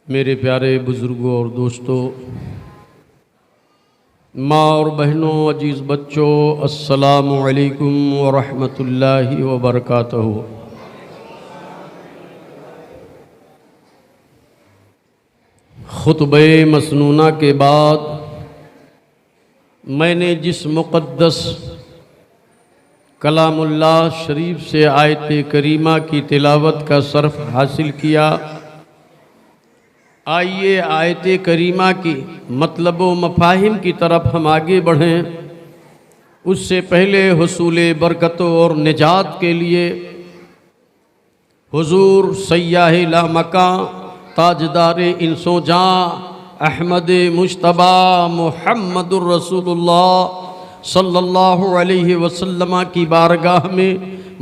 मेरे प्यारे बुज़ुर्गों और दोस्तों, माँ और बहनों, अजीज़ बच्चों, अस्सलामु अलैकुम व रहमतुल्लाहि व बरकातहू। खुतबे मसनूना के बाद मैंने जिस मुक़द्दस कलामुल्लाह शरीफ से आयत करीमा की तिलावत का शर्फ हासिल किया, आइए आयत करीमा की मतलब व मफाहिम की तरफ हम आगे बढ़ें। उससे पहले हुसूल बरकत और निजात के लिए हुजूर सय्याह लामका ताजदार इंसो जां अहमद मुश्तबा मुहम्मदुर रसूलुल्लाह सल्लल्लाहु अलैहि वसल्लम की बारगाह में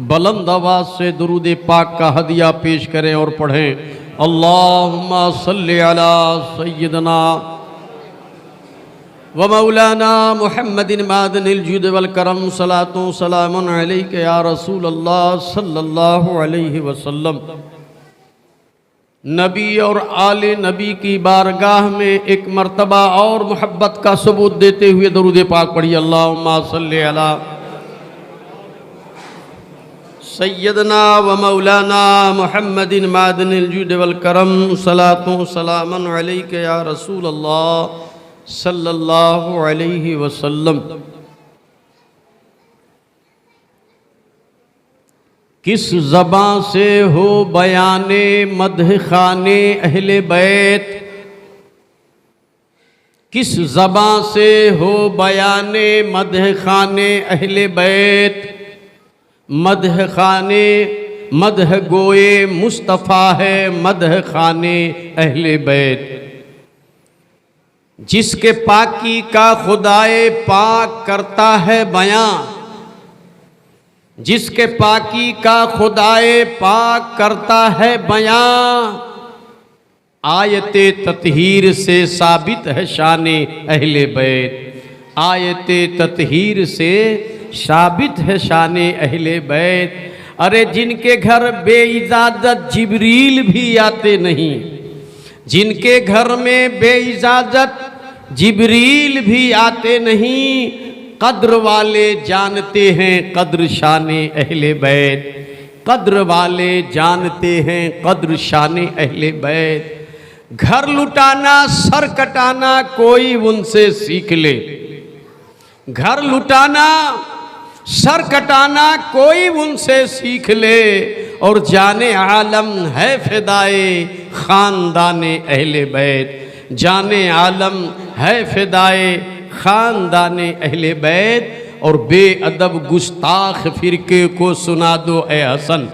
बुलंद आवाज़ से दुरूद पाक का हदिया पेश करें और पढ़ें। अल्लाहुम्मा सल्लि अला सय्यदना व मौलाना मुहम्मदिन मादनिल जुद वल करम सलातो सलामुन अलैका या रसूल अल्लाह सल्लल्लाहु अलैहि वसल्लम। नबी और आले नबी की बारगाह में एक मर्तबा और मोहब्बत का सबूत देते हुए दरूद पाक पढ़िए। अल्लाहुम्मा सल्लि अला सय्यदना व मौलाना मुहम्मदिन मादनिल जुद वल करम सलातो सलामुन अलैका या रसूल अल्लाह सल्लल्लाहु अलैहि वसल्लम। किस ज़बां से हो बयाने मदह खाने अहले बैत, किस ज़बां से हो बयाने मदह खाने अहले बैत, मदह खाने मदह गोए मुस्तफ़ा है मदह खाने अहले बैत। जिसके पाकी का खुदाए पाक करता है बयां, जिसके पाकी का खुदाए पाक करता है बयां, आयते ततहीर से साबित है शाने अहले बैत। आयते ततहीर से साबित है शाने अहले बैत। अरे जिनके घर बेइजाजत जिब्रील भी आते नहीं, जिनके घर में बेइजाजत जिब्रील भी आते नहीं, कद्र वाले जानते हैं कद्र शाने अहले बैत। कद्र वाले जानते हैं कद्र शाने अहले बैत। घर लुटाना सर कटाना कोई उनसे सीख ले, घर लुटाना सर कटाना कोई उनसे सीख ले, और जाने आलम है फिदाए खानदाने अहले बैत। जाने आलम है फिदाए खानदाने अहले बैत। और बेअदब गुस्ताख फिरके को सुना दो ए हसन,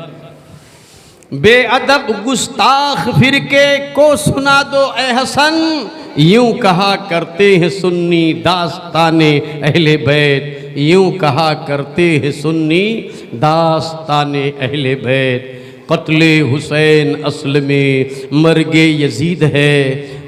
बेअदब गुस्ताख फिरके को सुना दो ए हसन। यूं कहा करते हैं सुन्नी दास्ताने अहले बैत, यूं कहा करते हैं सुन्नी दास्ताने अहले बैत। कत्ले हुसैन असल में मर्गे यजीद है,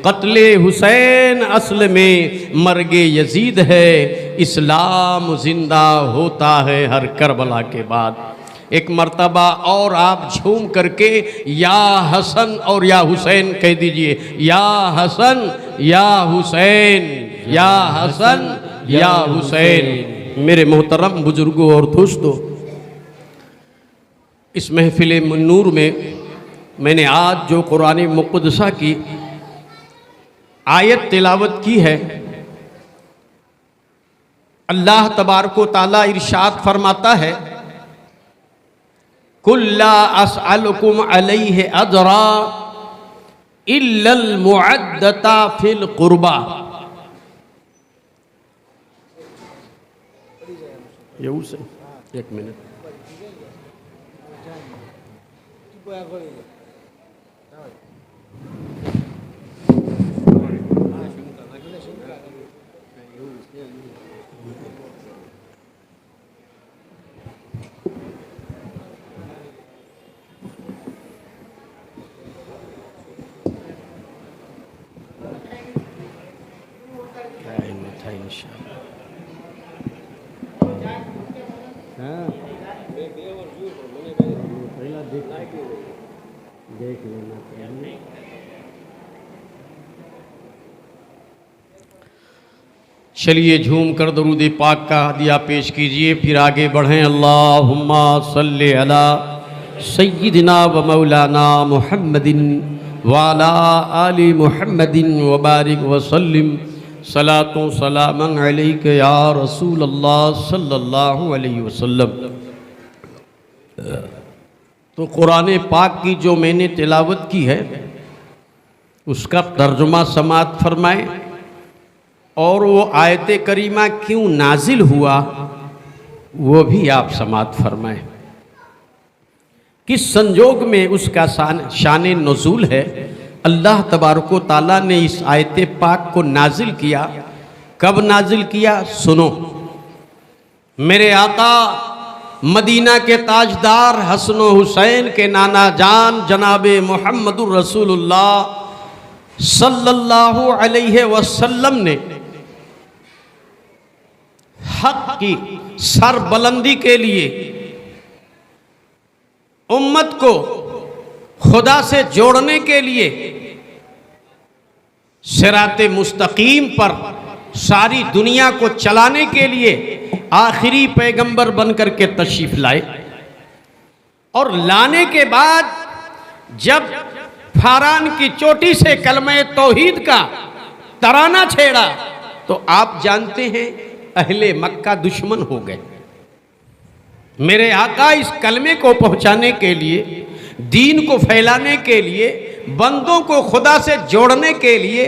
कत्ले हुसैन असल में मर्गे यजीद है। इस्लाम जिंदा होता है हर करबला के बाद। एक मर्तबा और आप झूम करके या हसन और या हुसैन कह दीजिए। या हसन या हुसैन, या हसन या हुसैन। मेरे मोहतरम बुजुर्गों और दोस्तों, इस महफिल नूर में मैंने आज जो कुरान मुक़द्दसा की आयत तिलावत की है, अल्लाह तबारक व तआला इरशाद फरमाता है, कुल्ला अस्अलुकुम अलैहि अजरा इल्लल मुअद्दता फिल कुर्बा। ये से एक मिनट देख लेना चाहिए। चलिए झूम कर दरूद पाक का हदिया पेश कीजिए, फिर आगे बढ़ें। अल्लाहुम्मा सल्ली अला सय्यिदिना व मौलाना मुहम्मदिन व अला आलि मुहम्मदिन व बारिक व सल्लिम सलातो सलामन अलैका या रसूल अल्लाह सल्लल्लाहु अलैहि वसल्लम। तो कुरान पाक की जो मैंने तिलावत की है उसका तर्जुमा समाअत फरमाएं, और वो आयत करीमा क्यों नाजिल हुआ वो भी आप समाअत फरमाएं। किस संजोग में उसका शान नुज़ूल है, अल्लाह तबारक व तआला ने इस आयत पाक को नाजिल किया, कब नाजिल किया सुनो। मेरे आका मदीना के ताजदार हसन व हुसैन के नाना जान जनाबे मुहम्मदुर रसूलुल्लाह सल्लल्लाहु अलैहि वसल्लम ने हक की सरबुलंदी के लिए उम्मत को खुदा से जोड़ने के लिए सिराते मुस्तकीम पर सारी दुनिया को चलाने के लिए आखिरी पैगंबर बनकर के तशरीफ लाए। और लाने के बाद जब फारान की चोटी से कलमे तौहीद का तराना छेड़ा तो आप जानते हैं अहले मक्का दुश्मन हो गए। मेरे आका इस कलमे को पहुंचाने के लिए, दीन को फैलाने के लिए, बंदों को खुदा से जोड़ने के लिए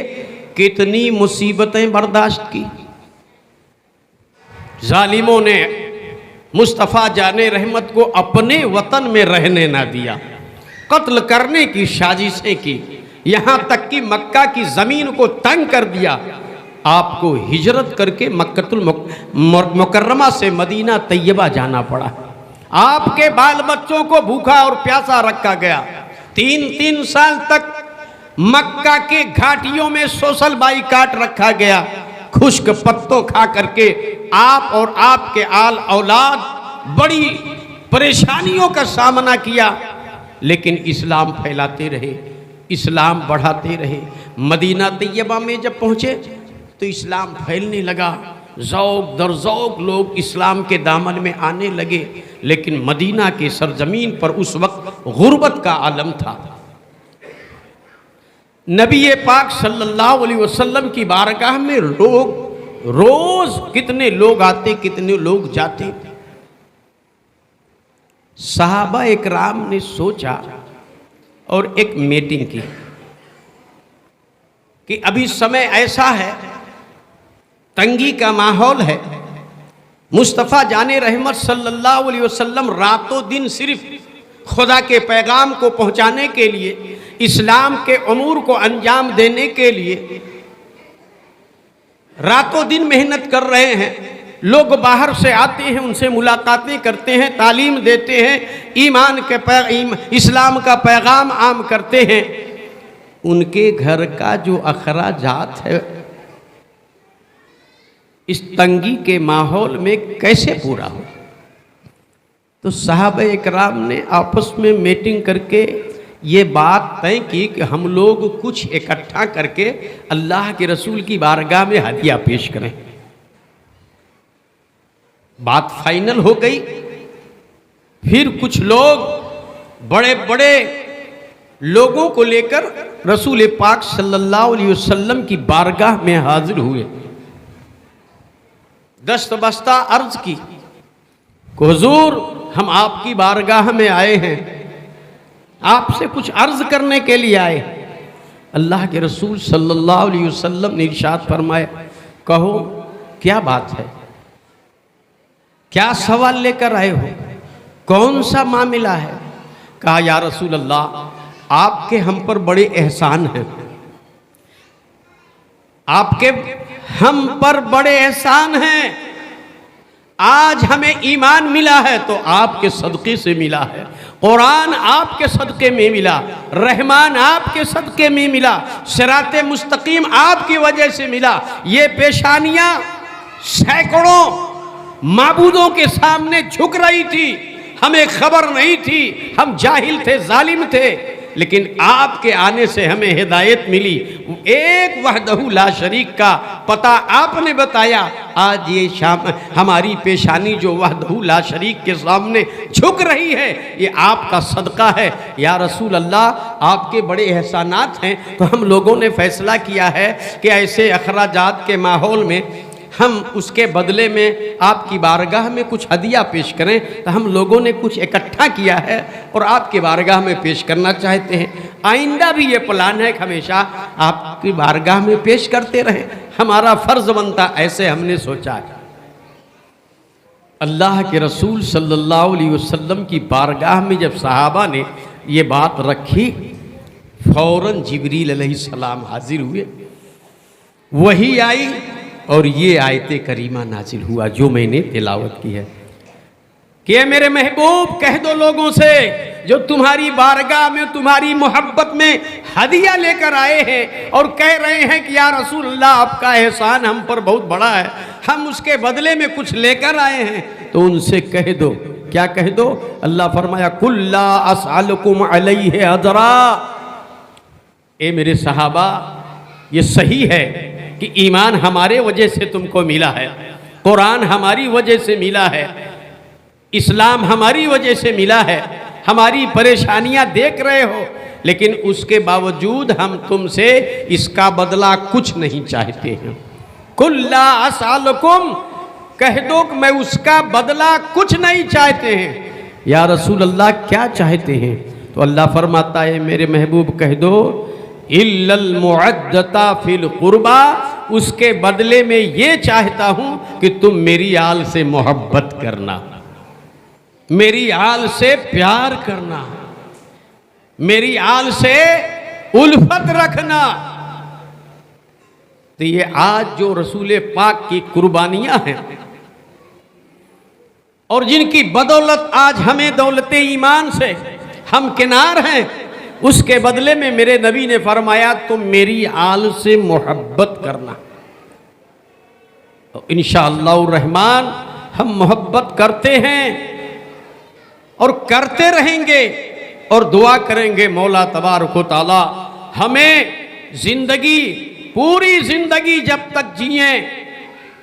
कितनी मुसीबतें बर्दाश्त की। जालिमों ने मुस्तफ़ा जाने रहमत को अपने वतन में रहने ना दिया, कत्ल करने की साजिशें की, यहाँ तक कि मक्का की ज़मीन को तंग कर दिया। आपको हिजरत करके मक्कतुल मुकर्रमा से मदीना तैयबा जाना पड़ा। आपके बाल बच्चों को भूखा और प्यासा रखा गया। 3 साल तक मक्का के घाटियों में सोशल बाइकाट रखा गया। खुश्क पत्तों खा करके आप और आपके आल औलाद बड़ी परेशानियों का सामना किया, लेकिन इस्लाम फैलाते रहे, इस्लाम बढ़ाते रहे। मदीना तैयबा में जब पहुँचे तो इस्लाम फैलने लगा, ज़ौक़ दर ज़ौक़ लोग इस्लाम के दामन में आने लगे। लेकिन मदीना के सरजमीन पर उस वक्त गुर्बत का आलम था। नबी पाक सल्लल्लाहु अलैहि वसल्लम की बारगाह में लोग रोज़ कितने लोग आते, कितने लोग जाते। सहाबा इकराम ने सोचा और एक मीटिंग की कि अभी समय ऐसा है, तंगी का माहौल है। मुस्तफ़ा जाने रहमत सल्लल्लाहु अलैहि वसल्लम रातों दिन सिर्फ खुदा के पैगाम को पहुंचाने के लिए, इस्लाम के अमूर को अंजाम देने के लिए रातों दिन मेहनत कर रहे हैं। लोग बाहर से आते हैं, उनसे मुलाकातें करते हैं, तालीम देते हैं, ईमान के इस्लाम का पैगाम आम करते हैं। उनके घर का जो अखराजात है इस तंगी के माहौल में कैसे पूरा हो। तो साहब इकराम ने आपस में मीटिंग करके ये बात तय की कि हम लोग कुछ इकट्ठा करके अल्लाह के रसूल की बारगाह में हदिया पेश करें। बात फाइनल हो गई। फिर कुछ लोग बड़े बड़े लोगों को लेकर रसूल पाक सल्लल्लाहु अलैहि वसल्लम की बारगाह में हाजिर हुए। दस्त बस्ता अर्ज की कि हुजूर हम आपकी बारगाह में आए हैं, आपसे कुछ अर्ज करने के लिए आए। अल्लाह के रसूल सल्लल्लाहु अलैहि वसल्लम ने इरशाद फरमाया, कहो क्या बात है, क्या सवाल लेकर आए हो, कौन सा मामला है। कहा या रसूल अल्लाह, आपके हम पर बड़े एहसान हैं, आपके हम पर बड़े एहसान हैं। आज हमें ईमान मिला है तो आपके सदक़े से मिला है, कुरान आपके सदक़े में मिला, रहमान आपके सदक़े में मिला, सिराते मुस्तकीम आपकी वजह से मिला। ये पेशानियाँ सैकड़ों माबूदों के सामने झुक रही थी, हमें खबर नहीं थी, हम जाहिल थे, जालिम थे। लेकिन आपके आने से हमें हिदायत मिली। एक वहदहू ला शरीक का पता आपने बताया। आज ये शाम हमारी पेशानी जो वहदहू ला शरीक के सामने झुक रही है, ये आपका सदका है या रसूल अल्लाह, आपके बड़े एहसानात हैं। तो हम लोगों ने फैसला किया है कि ऐसे अखराजात के माहौल में हम उसके बदले में आपकी बारगाह में कुछ हदिया पेश करें। तो हम लोगों ने कुछ इकट्ठा किया है और आपकी बारगाह में पेश करना चाहते हैं। आइंदा भी ये प्लान है कि हमेशा आपकी बारगाह में पेश करते रहें, हमारा फ़र्ज बनता, ऐसे हमने सोचा है। अल्लाह के रसूल सल्लल्लाहु अलैहि वसल्लम की बारगाह में जब सहाबा ने ये बात रखी, फ़ौरन जिब्रील अलैहिस्सलाम हाजिर हुए, वही आई और ये आयते करीमा नाजिल हुआ जो मैंने तिलावत की है कि मेरे महबूब कह दो लोगों से जो तुम्हारी बारगाह में तुम्हारी मोहब्बत में हदिया लेकर आए हैं और कह रहे हैं कि या रसूल अल्लाह, आपका एहसान हम पर बहुत बड़ा है, हम उसके बदले में कुछ लेकर आए हैं, तो उनसे कह दो। क्या कह दो? अल्लाह फरमाया कुल्ला असअलुकुम अलैहि अजरा। ए मेरे सहाबा, ये सही है कि ईमान हमारे वजह से तुमको मिला है, कुरान हमारी वजह से मिला है, इस्लाम हमारी वजह से मिला है, हमारी परेशानियां देख रहे हो, लेकिन उसके बावजूद हम तुमसे इसका बदला कुछ नहीं चाहते हैं। कुल्ला असअलुकुम, कह दो कि मैं उसका बदला कुछ नहीं चाहते हैं। या रसूल अल्लाह, क्या चाहते हैं? तो अल्लाह फरमाता है मेरे महबूब कह दो इल्लल मुअद्दता फिल कुर्बा, उसके बदले में ये चाहता हूं कि तुम मेरी आल से मोहब्बत करना, मेरी आल से प्यार करना, मेरी आल से उल्फत रखना। तो ये आज जो रसूल पाक की कुर्बानियां हैं और जिनकी बदौलत आज हमें दौलते ईमान से हम किनार हैं, उसके बदले में मेरे नबी ने फरमाया तुम मेरी आल से मोहब्बत करना। तो इंशाअल्लाह रहमान हम मोहब्बत करते हैं और करते रहेंगे और दुआ करेंगे मौला तबारक व तआला हमें जिंदगी, पूरी जिंदगी जब तक जिए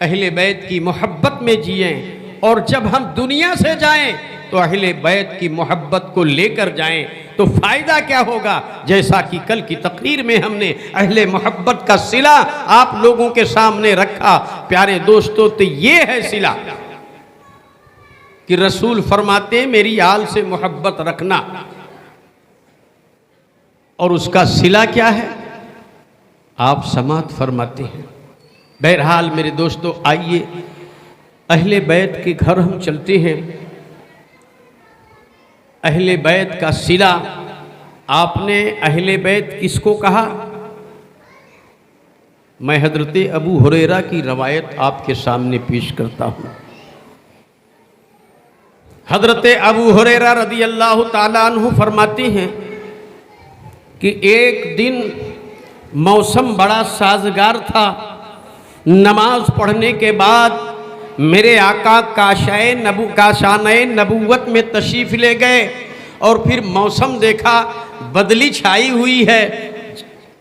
अहले बैत की मोहब्बत में जिए, और जब हम दुनिया से जाएं तो अहले बैत की मोहब्बत को लेकर जाएं। तो फ़ायदा क्या होगा? जैसा कि कल की तकरीर में हमने अहले मोहब्बत का सिला आप लोगों के सामने रखा। प्यारे दोस्तों, तो ये है सिला कि रसूल फरमाते मेरी आल से मोहब्बत रखना, और उसका सिला क्या है आप समात फरमाते हैं। बहरहाल मेरे दोस्तों, आइए अहले बैत के घर हम चलते हैं। अहले बैत का सिला, आपने अहले बैत किसको कहा? मैं हजरत अबू हुरैरा की रवायत आपके सामने पेश करता हूँ। हजरत अबू हुरैरा रदी अल्लाह ताला अन्हु फरमाते हैं कि एक दिन मौसम बड़ा साजगार था। नमाज पढ़ने के बाद मेरे आका काशाने नबूवत में तशरीफ़ ले गए और फिर मौसम देखा बदली छाई हुई है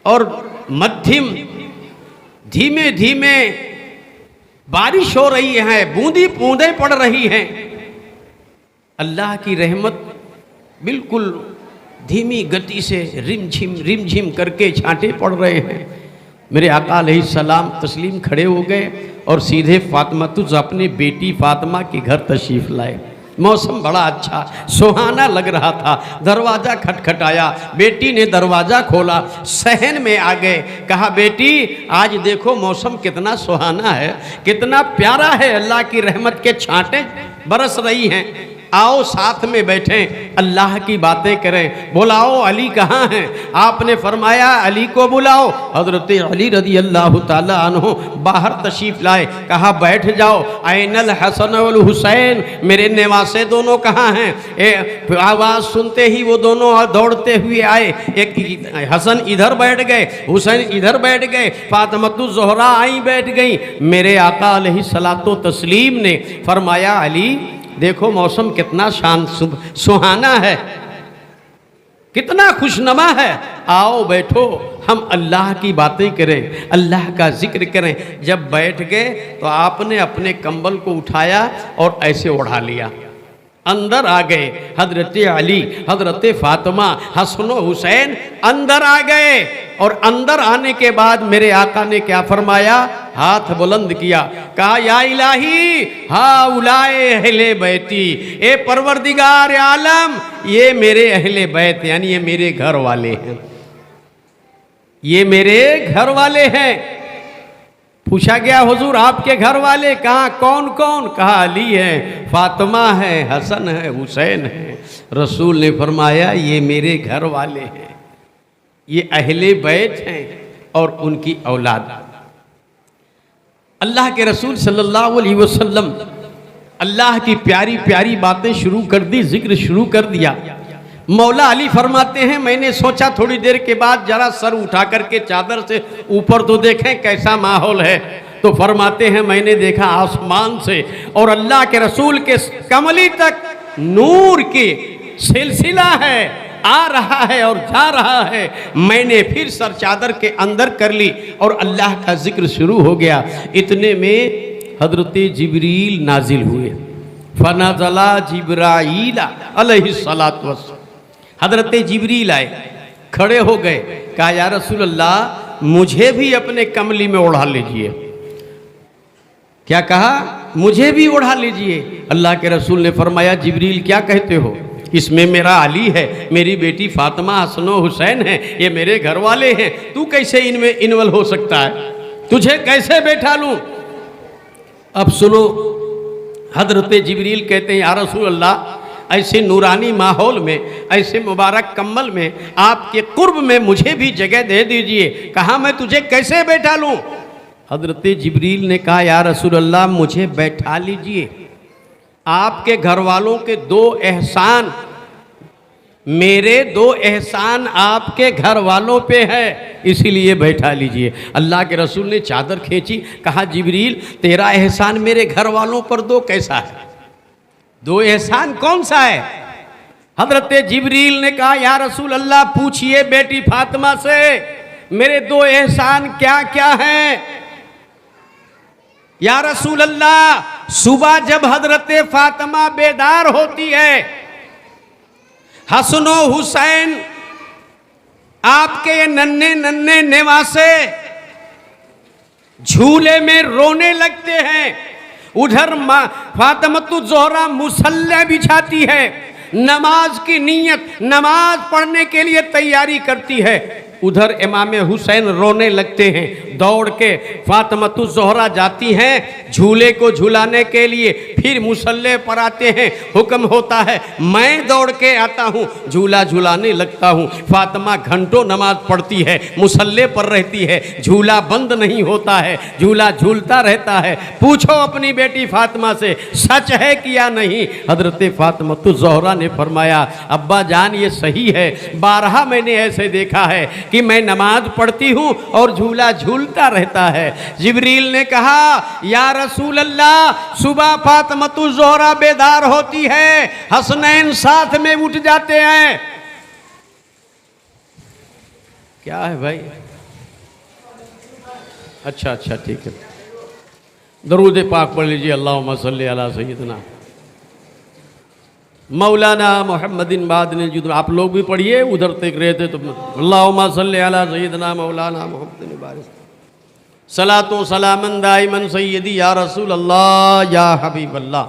और मध्यम धीमे धीमे बारिश हो रही है, बूंदी बूंदें पड़ रही हैं। अल्लाह की रहमत बिल्कुल धीमी गति से रिमझिम करके छांटे पड़ रहे हैं। मेरे आका अलैहिस्सलाम तस्लीम खड़े हो गए और सीधे फातिमा अपनी बेटी फातिमा के घर तशरीफ़ लाए। मौसम बड़ा अच्छा सुहाना लग रहा था। दरवाज़ा खटखटाया, बेटी ने दरवाज़ा खोला, सहन में आ गए। कहा बेटी आज देखो मौसम कितना सुहाना है, कितना प्यारा है, अल्लाह की रहमत के छांटे बरस रही हैं, आओ साथ में बैठें, अल्लाह की बातें करें। बुलाओ अली कहाँ हैं? आपने फरमाया अली को बुलाओ। हज़रत अली रज़ी अल्लाह ताला अन्हु बाहर तशरीफ़ लाए। कहा बैठ जाओ। ऐनल हसन वल हुसैन, मेरे नेवासे दोनों कहाँ हैं? आवाज़ सुनते ही वो दोनों दौड़ते हुए आए। एक हसन इधर बैठ गए, हुसैन इधर बैठ गए, फातिमतु ज़ोहरा आई बैठ गई। मेरे आका अलैहिस्सलातो तस्लीम ने फरमाया अली देखो मौसम कितना शान सुहाना है। कितना खुशनुमा है। आओ बैठो, हम अल्लाह की बातें करें, अल्लाह का जिक्र करें। जब बैठ गए तो आपने अपने कंबल को उठाया और ऐसे ओढ़ा लिया। अंदर आ गए हजरत अली, हजरत फातिमा, हसन हुसैन अंदर आ गए। और अंदर आने के बाद मेरे आका ने क्या फरमाया, हाथ बुलंद किया, कहा या इलाही हाउलाए अहले बैती, ए परवरदिगार आलम, ये मेरे अहले बैत यानी ये मेरे घर वाले हैं, ये मेरे घर वाले हैं। पूछा गया हुजूर आपके घर वाले कहाँ, कौन कौन? कहा अली है, फातिमा है, हसन है, हुसैन है। रसूल ने फरमाया ये मेरे घर वाले हैं, ये अहले बैत हैं और उनकी औलाद। अल्लाह के रसूल सल्लल्लाहु अलैहि वसल्लम अल्लाह की प्यारी प्यारी बातें शुरू कर दी, जिक्र शुरू कर दिया। मौला अली फरमाते हैं मैंने सोचा थोड़ी देर के बाद जरा सर उठा करके चादर से ऊपर तो देखें कैसा माहौल है। तो फरमाते हैं मैंने देखा आसमान से और अल्लाह के रसूल के कमली तक नूर की सिलसिला है, आ रहा है और जा रहा है। मैंने फिर सर चादर के अंदर कर ली और अल्लाह का जिक्र शुरू हो गया। इतने में हजरत जिब्रील नाजिल हुए। फनज़ला जिब्राईल अलैहिस्सलातु वस्सलाम, हजरत जिब्रील आए, खड़े हो गए, कहा या रसूल अल्लाह मुझे भी अपने कमली में ओढ़ा लीजिए। क्या कहा? मुझे भी ओढ़ा लीजिए। अल्लाह के रसूल ने फरमाया जिब्रील क्या कहते हो, इसमें मेरा अली है, मेरी बेटी फातिमा, हसन हुसैन है, ये मेरे घर वाले हैं, तू कैसे इनमें इन्वॉल्व हो सकता है, तुझे कैसे बैठा लूं? अब सुनो, हजरत जिब्रील कहते हैं या रसूल अल्लाह ऐसे नूरानी माहौल में, ऐसे मुबारक कम्बल में, आपके कुर्ब में मुझे भी जगह दे दीजिए। कहा मैं तुझे कैसे बैठा लूं? हजरत जिब्रील ने कहा या रसूल अल्लाह मुझे बैठा लीजिए, आपके घर वालों के दो एहसान, मेरे दो एहसान आपके घर वालों पे है, इसीलिए बैठा लीजिए। अल्लाह के रसूल ने चादर खींची, कहा जिब्रील तेरा एहसान मेरे घर वालों पर दो, कैसा है, दो एहसान कौन सा है? हजरत जिब्रील ने कहा या रसूल अल्लाह पूछिए बेटी फातिमा से मेरे दो एहसान क्या क्या हैं। या रसूल अल्लाह सुबह जब हजरत फातिमा बेदार होती है, हसन हुसैन आपके ये नन्हे नन्हे नेवासे झूले में रोने लगते हैं, उधर फातिमतु ज़ोहरा मुसल्ले बिछाती है, नमाज की नीयत, नमाज पढ़ने के लिए तैयारी करती है, उधर इमाम हुसैन रोने लगते हैं। दौड़ के फातिमतु ज़ोहरा जाती हैं झूले को झुलाने के लिए, फिर मुसल्ले पर आते हैं, हुक्म होता है मैं दौड़ के आता हूँ, झूला झुलाने लगता हूँ। फातिमा घंटों नमाज पढ़ती है, मुसल्ले पर रहती है, झूला बंद नहीं होता है, झूला झूलता रहता है। पूछो अपनी बेटी फातिमा से सच है कि या नहीं? हजरत फातिमतु ज़ोहरा ने फरमाया अब्बा जान ये सही है, 12 मैंने ऐसे देखा है कि मैं नमाज पढ़ती हूँ और झूला झूलता रहता है। जिब्रील ने कहा या रसूल अल्लाह सुबह फातिमतु ज़ोहरा बेदार होती है, हसनैन साथ में उठ जाते हैं। क्या है भाई? अच्छा अच्छा ठीक है, दरूद पाक पढ़ लीजिए, अल्लाहुम्मा सल्ली अला सय्यिदना मौलाना मोहम्मदिन बाद ने जुद, आप लोग भी पढ़िए, उधर तक रहे थे तो अल्लाहुम्मा सल्ली अला सय्यिदना मौलाना मोहम्मदिन बारिस सलातो सलामन दाइमन सय्यदी या रसूल अल्लाह या हबीब अल्लाह।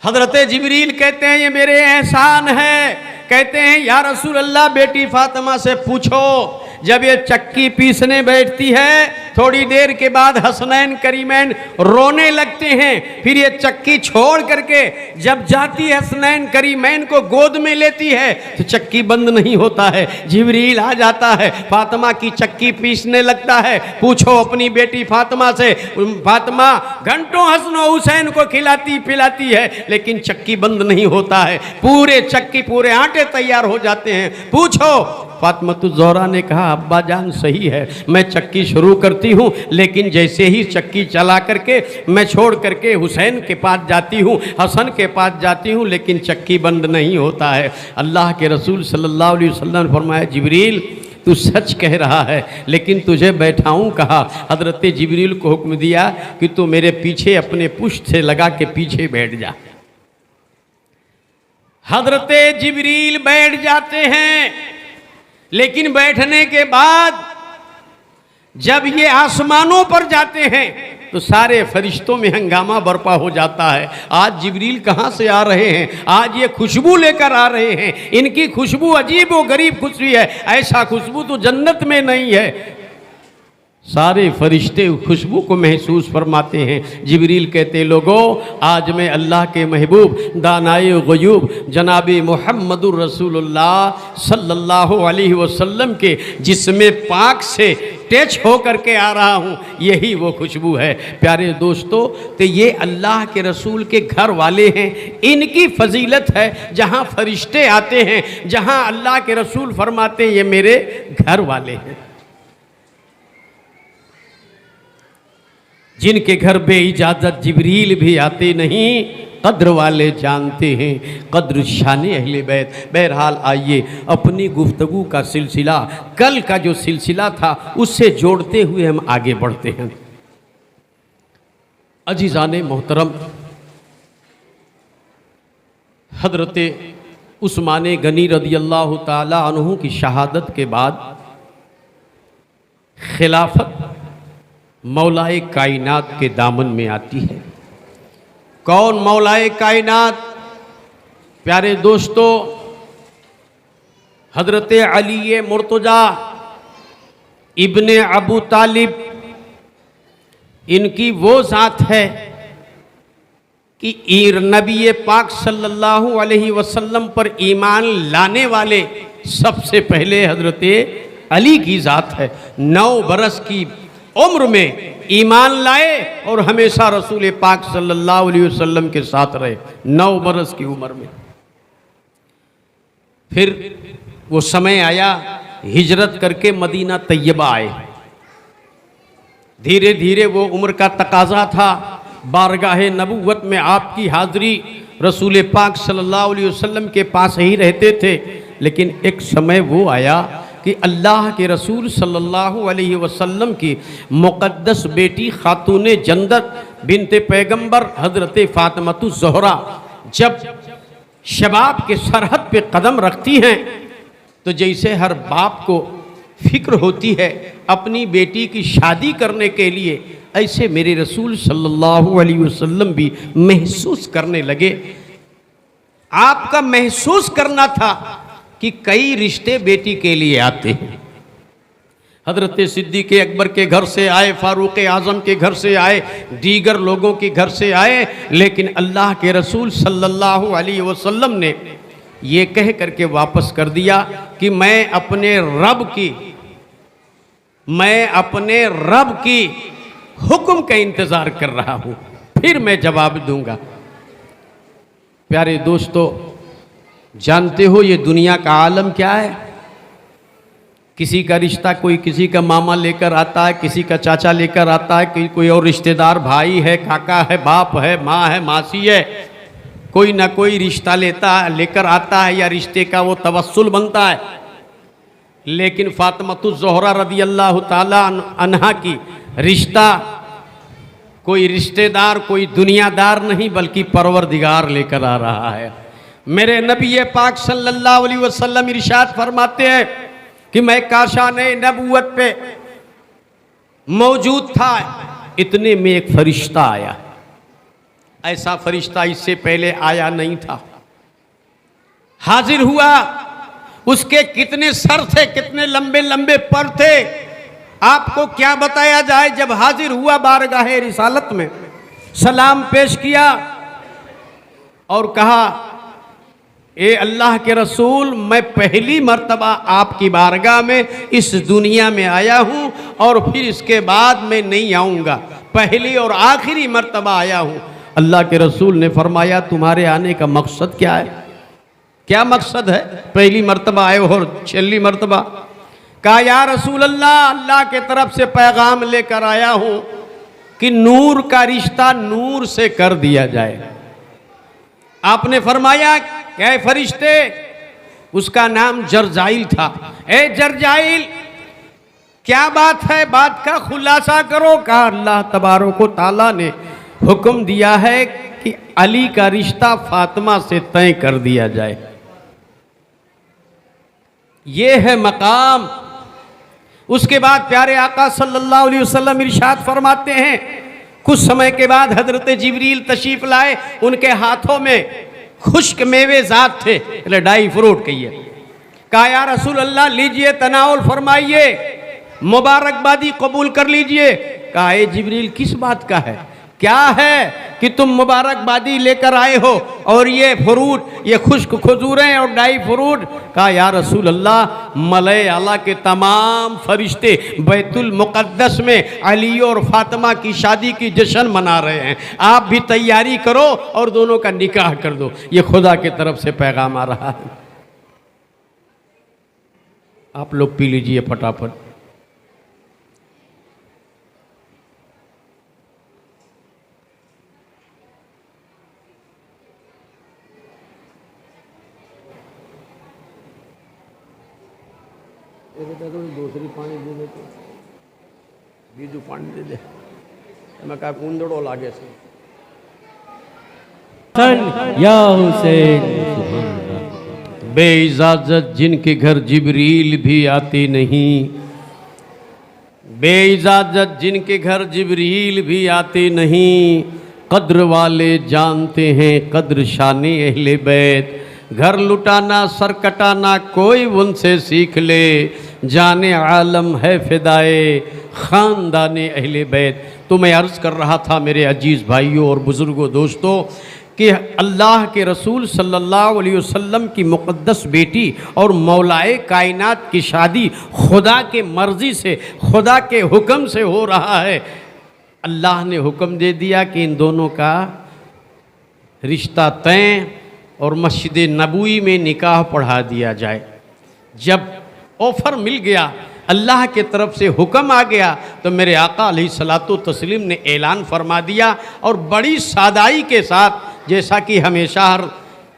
हजरत जिब्रील कहते हैं ये मेरे एहसान है। कहते हैं या रसूल अल्लाह बेटी फातिमा से पूछो, जब ये चक्की पीसने बैठती है थोड़ी देर के बाद हसनैन करीमैन रोने लगते हैं, फिर ये चक्की छोड़ करके जब जाती है हसनैन करीमैन को गोद में लेती है तो चक्की बंद नहीं होता है, जिब्रील आ जाता है, फातिमा की चक्की पीसने लगता है। पूछो अपनी बेटी फातिमा से, फातिमा घंटों हसन हुसैन को खिलाती पिलाती है लेकिन चक्की बंद नहीं होता है, पूरे चक्की पूरे आटे तैयार हो जाते हैं। पूछो फातिमातुज़ ज़ोहरा ने कहा अब्बा जान सही है, मैं चक्की शुरू करती हूँ, लेकिन जैसे ही चक्की चला करके मैं छोड़ करके हुसैन के पास जाती हूँ, हसन के पास जाती हूँ, लेकिन चक्की बंद नहीं होता है। अल्लाह के रसूल सल्लल्लाहु अलैहि वसल्लम ने फरमाया जिब्रील तू सच कह रहा है, लेकिन तुझे बैठाऊं कहा। हज़रत जिब्रील को हुक्म दिया कि तू मेरे पीछे अपने पुष्ट से लगा के पीछे बैठ जा। हज़रत जिब्रील बैठ जाते हैं, लेकिन बैठने के बाद जब ये आसमानों पर जाते हैं तो सारे फरिश्तों में हंगामा बरपा हो जाता है। आज जिब्रील कहाँ से आ रहे हैं, आज ये खुशबू लेकर आ रहे हैं, इनकी खुशबू अजीब व गरीब खुशबू है, ऐसा खुशबू तो जन्नत में नहीं है। सारे फरिश्ते खुशबू को महसूस फरमाते हैं। जिब्रील कहते लोगों आज मैं अल्लाह के महबूब दानाए ग़ुयूब जनाब मुहम्मदुर रसूलुल्लाह सल्लल्लाहु अलैहि वसल्लम के जिस्म पाक से टच हो करके आ रहा हूँ, यही वो खुशबू है। प्यारे दोस्तों, तो ये अल्लाह के रसूल के घर वाले हैं, इनकी फजीलत है। जहाँ फरिश्ते आते हैं, जहाँ अल्लाह के रसूल फरमाते हैं ये मेरे घर वाले हैं। जिनके घर बे इजाज़त जिब्रील भी आते नहीं, कद्र वाले जानते हैं कद्र शान अहले बैत। बहरहाल आइए अपनी गुफ्तगू का सिलसिला, कल का जो सिलसिला था उससे जोड़ते हुए हम आगे बढ़ते हैं। अजीज़ाने मोहतरम, हज़रत उस्मान गनी रदियल्लाहु ताला अन्हु की शहादत के बाद खिलाफत मौलाए कायनात के दामन में आती है। कौन मौलाए कायनात? प्यारे दोस्तों, हज़रत अली मुर्तज़ा इब्ने अबू तालिब, इनकी वो ज़ात है कि नबी पाक सल्लल्लाहु अलैहि वसल्लम पर ईमान लाने वाले सबसे पहले हज़रत अली की ज़ात है। 9 बरस की उम्र में ईमान लाए और हमेशा रसूल पाक सल्लल्लाहु अलैहि वसल्लम के साथ रहे। 9 बरस की उम्र में फिर वो समय आया, हिजरत करके मदीना तैयबा आए। धीरे धीरे वो उम्र का तकाजा था, बारगाह नबुव्वत में आपकी हाज़िरी, रसूल पाक सल्लल्लाहु अलैहि वसल्लम के पास ही रहते थे। लेकिन एक समय वो आया कि अल्लाह के रसूल सल्लल्लाहु अलैहि वसल्लम की मुक़द्दस बेटी खातून जन्नत बिनते पैगंबर हज़रत फातिमातुज़ ज़ोहरा जब शबाब के सरहद पे कदम रखती हैं तो जैसे हर बाप को फिक्र होती है अपनी बेटी की शादी करने के लिए, ऐसे मेरे रसूल सल्लल्लाहु अलैहि वसल्लम भी महसूस करने लगे। आपका महसूस करना था कि कई रिश्ते बेटी के लिए आते हैं। हज़रत सिद्दीक़ अकबर के घर से आए, फ़ारूक़ आज़म के घर से आए, दीगर लोगों के घर से आए, लेकिन अल्लाह के रसूल सल्लल्लाहु अलैहि वसल्लम ने ये कह करके वापस कर दिया कि मैं अपने रब की हुक्म का इंतज़ार कर रहा हूँ, फिर मैं जवाब दूंगा। प्यारे दोस्तों, जानते हो ये दुनिया का आलम क्या है? किसी का रिश्ता कोई किसी का मामा लेकर आता है, किसी का चाचा लेकर आता है, कोई और रिश्तेदार भाई है, काका है, बाप है, माँ है, मासी है, कोई ना कोई रिश्ता लेकर आता है या रिश्ते का वो तवस्सुल बनता है। लेकिन फातिमातुज़ ज़ोहरा रदियल्लाहु ताला अन्हा की रिश्ता कोई रिश्तेदार कोई दुनियादार नहीं बल्कि परवरदिगार लेकर आ रहा है। मेरे नबी पाक सल्लल्लाहु अलैहि वसल्लम इरशाद फरमाते हैं कि मैं काशाने नबूवत पे मौजूद था, इतने में एक फरिश्ता आया। ऐसा फरिश्ता इससे पहले आया नहीं था। हाजिर हुआ, उसके कितने सर थे, कितने लंबे लंबे पर थे, आपको क्या बताया जाए। जब हाजिर हुआ बारगाह रिसालत में, सलाम पेश किया और कहा, ए अल्लाह के रसूल, मैं पहली मर्तबा आपकी बारगाह में इस दुनिया में आया हूँ और फिर इसके बाद मैं नहीं आऊँगा, पहली और आखिरी मर्तबा आया हूँ। अल्लाह के रसूल ने फरमाया, तुम्हारे आने का मकसद क्या है? क्या मकसद है? पहली मर्तबा आए और छली मर्तबा। कहा या रसूल अल्लाह, अल्लाह के तरफ से पैगाम लेकर आया हूं कि नूर का रिश्ता नूर से कर दिया जाए। आपने फरमाया क्या फरिश्ते? उसका नाम जरजाइल था। ए जरजाइल, क्या बात है? बात का खुलासा करो। कहा अल्लाह तबारक व तआला ने हुक्म दिया है कि अली का रिश्ता फातिमा से तय कर दिया जाए। ये है मकाम। उसके बाद प्यारे आका सल्लल्लाहु अलैहि वसल्लम इरशाद फरमाते हैं, कुछ समय के बाद हजरत जिब्रील तशरीफ लाए। उनके हाथों में खुश्क मेवे जात थे, ड्राई फ्रूट कहिए। कहा या रसूल अल्लाह, लीजिए, तनाउल फरमाइए, मुबारकबादी कबूल कर लीजिए। कहा ए जिब्रील, किस बात का है? क्या है कि तुम मुबारकबादी लेकर आए हो और ये फ्रूट, ये खुश्क खजूरें और ड्राई फ्रूट? कहा या रसूल अल्लाह, मलय आला के तमाम फरिश्ते बैतुल मुक़द्दस में अली और फातिमा की शादी की जश्न मना रहे हैं, आप भी तैयारी करो और दोनों का निकाह कर दो। ये खुदा की तरफ से पैगाम आ रहा है। आप लोग पी लीजिए फटाफट। दूसरी पानी दे दे, बीजू पानी दे दे। मैं कहा कुंदड़ो लागे से या हुसैन। बेइजाजत जिनके घर जिब्रील भी आते नहीं, बेइजाजत जिनके घर जिब्रील भी आते नहीं, कद्र वाले जानते हैं कद्र शाने अहले बैत। घर लुटाना सर कटाना कोई उनसे सीख ले, जाने आलम है फिदाए ख़ानदाने अहले बैत। तो मैं अर्ज़ कर रहा था मेरे अजीज़ भाइयों और बुज़ुर्गों दोस्तों कि अल्लाह के रसूल सल्लल्लाहु अलैहि वसल्लम की मुक़द्दस बेटी और मौलाए कायनात की शादी खुदा के मर्ज़ी से, खुदा के हुक्म से हो रहा है। अल्लाह ने हुक्म दे दिया कि इन दोनों का रिश्ता तय और मस्जिद नबवी में निकाह पढ़ा दिया जाए। जब ऑफ़र मिल गया, अल्लाह के तरफ से हुक्म आ गया, तो मेरे आका अलैहिस्सलातु तस्लीम ने ऐलान फरमा दिया और बड़ी सादाई के साथ, जैसा कि हमेशा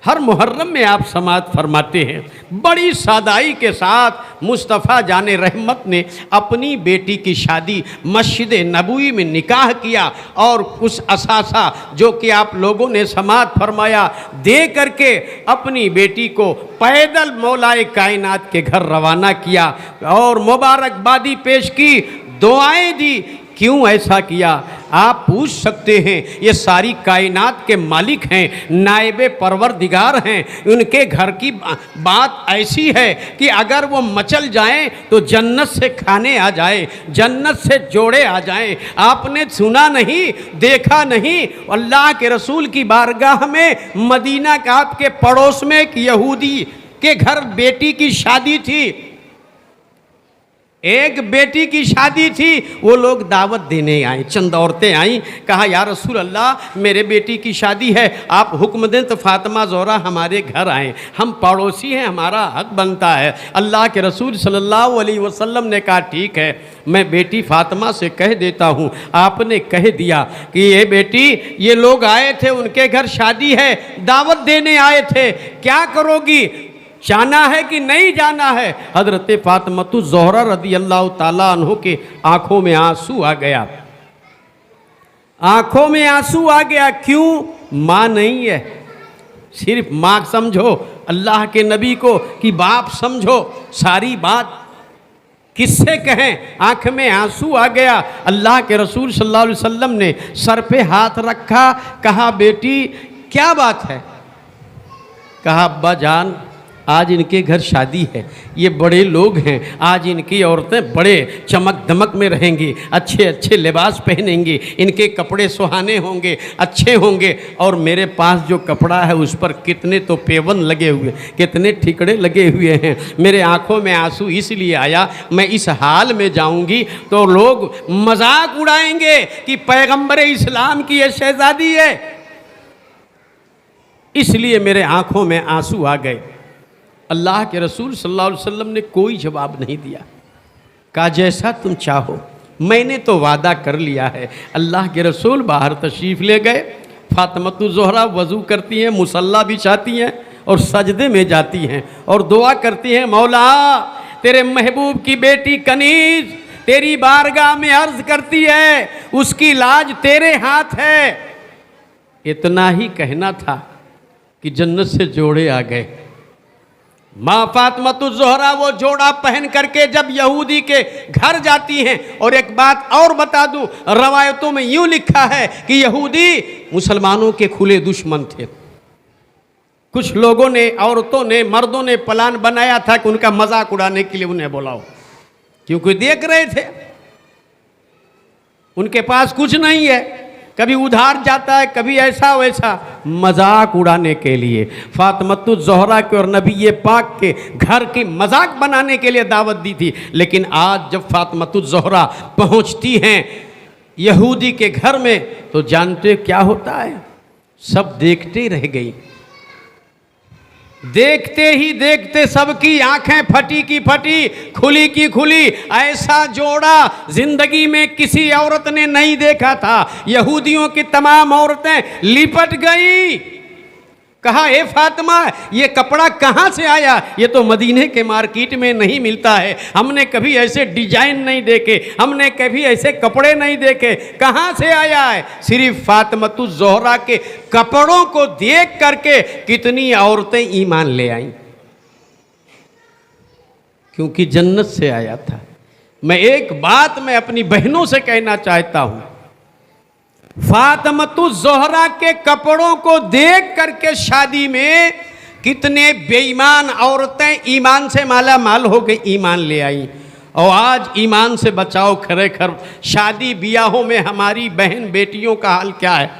हर मुहर्रम में आप समाअत फरमाते हैं, बड़ी सादाई के साथ मुस्तफ़ा जाने रहमत ने अपनी बेटी की शादी मस्जिद नबवी में निकाह किया और उस असासा जो कि आप लोगों ने समाअत फरमाया दे करके अपनी बेटी को पैदल मौलाए कायनात के घर रवाना किया और मुबारकबादी पेश की, दुआएं दी। क्यों ऐसा किया? आप पूछ सकते हैं, ये सारी कायनात के मालिक हैं, नायबे परवरदिगार हैं, उनके घर की बात ऐसी है कि अगर वो मचल जाएं तो जन्नत से खाने आ जाए, जन्नत से जोड़े आ जाएं। आपने सुना नहीं, देखा नहीं, अल्लाह के रसूल की बारगाह में मदीना का आपके पड़ोस में एक यहूदी के घर बेटी की शादी थी, एक बेटी की शादी थी। वो लोग दावत देने आए, चंद औरतें आई, कहा या रसूल अल्लाह मेरे बेटी की शादी है, आप हुक्म दें तो फातिमा ज़ोहरा हमारे घर आए, हम पड़ोसी हैं, हमारा हक बनता है। अल्लाह के रसूल सल्लल्लाहु अलैहि वसल्लम ने कहा ठीक है, मैं बेटी फातिमा से कह देता हूँ। आपने कह दिया कि ये बेटी, ये लोग आए थे, उनके घर शादी है, दावत देने आए थे, क्या करोगी? जाना है कि नहीं जाना है? हज़रत फातिमा ज़ोहरा रज़ी अल्लाह ताला अन्हो के आँखों में आंसू आ गया, आँखों में आंसू आ गया। क्यों? माँ नहीं है, सिर्फ माँ समझो अल्लाह के नबी को कि बाप समझो, सारी बात किससे कहें? आँख में आंसू आ गया। अल्लाह के रसूल सल्लल्लाहु अलैहि वसल्लम ने सर पे हाथ रखा, कहा बेटी क्या बात है? कहा अब्बा जान, आज इनके घर शादी है, ये बड़े लोग हैं, आज इनकी औरतें बड़े चमक दमक में रहेंगी, अच्छे अच्छे लिबास पहनेंगी, इनके कपड़े सुहाने होंगे, अच्छे होंगे, और मेरे पास जो कपड़ा है उस पर कितने तो पेवन लगे हुए, कितने ठिकड़े लगे हुए हैं। मेरे आंखों में आंसू इसलिए आया, मैं इस हाल में जाऊंगी तो लोग मजाक उड़ाएंगे कि पैगंबर इस्लाम की ये शहजादी है, इसलिए मेरे आंखों में आंसू आ गए। अल्लाह के रसूल सल्लल्लाहु अलैहि वसल्लम ने कोई जवाब नहीं दिया। कहा जैसा तुम चाहो, मैंने तो वादा कर लिया है। अल्लाह के रसूल बाहर तशरीफ़ ले गए। फातिमतुज़ ज़ोहरा वज़ू करती हैं, मुसल्ला बिछाती हैं और सजदे में जाती हैं और दुआ करती हैं, मौला तेरे महबूब की बेटी कनीज़ तेरी बारगाह में अर्ज़ करती है, उसकी लाज तेरे हाथ है। इतना ही कहना था कि जन्नत से जोड़े आ गए। माँ फातिमतुज़ ज़ोहरा वो जोड़ा पहन करके जब यहूदी के घर जाती हैं। और एक बात और बता दूं, रवायतों में यूं लिखा है कि यहूदी मुसलमानों के खुले दुश्मन थे। कुछ लोगों ने, औरतों ने, मर्दों ने प्लान बनाया था कि उनका मजाक उड़ाने के लिए उन्हें बुलाओ, क्योंकि देख रहे थे उनके पास कुछ नहीं है, कभी उधार जाता है, कभी ऐसा वैसा, मजाक उड़ाने के लिए फातिमतुज़ ज़ोहरा के और नबी पाक के घर की मजाक बनाने के लिए दावत दी थी। लेकिन आज जब फातिमतुज़ ज़ोहरा पहुंचती हैं यहूदी के घर में तो जानते क्या होता है, सब देखते रह गई। देखते ही देखते सबकी आंखें फटी की फटी, खुली की खुली। ऐसा जोड़ा जिंदगी में किसी औरत ने नहीं देखा था। यहूदियों की तमाम औरतें लिपट गई। कहा ए फातिमा ये कपड़ा कहाँ से आया, ये तो मदीने के मार्केट में नहीं मिलता है, हमने कभी ऐसे डिजाइन नहीं देखे, हमने कभी ऐसे कपड़े नहीं देखे, कहाँ से आया है। सिर्फ फातिमतुज़ ज़ोहरा के कपड़ों को देख करके कितनी औरतें ईमान ले आईं, क्योंकि जन्नत से आया था। मैं एक बात मैं अपनी बहनों से कहना चाहता हूं, फातिमतुज़ ज़ोहरा के कपड़ों को देख करके शादी में कितने बेईमान औरतें ईमान से माला माल हो गई, ईमान ले आई। और आज ईमान से बचाओ, खरेखर शादी ब्याहों में हमारी बहन बेटियों का हाल क्या है,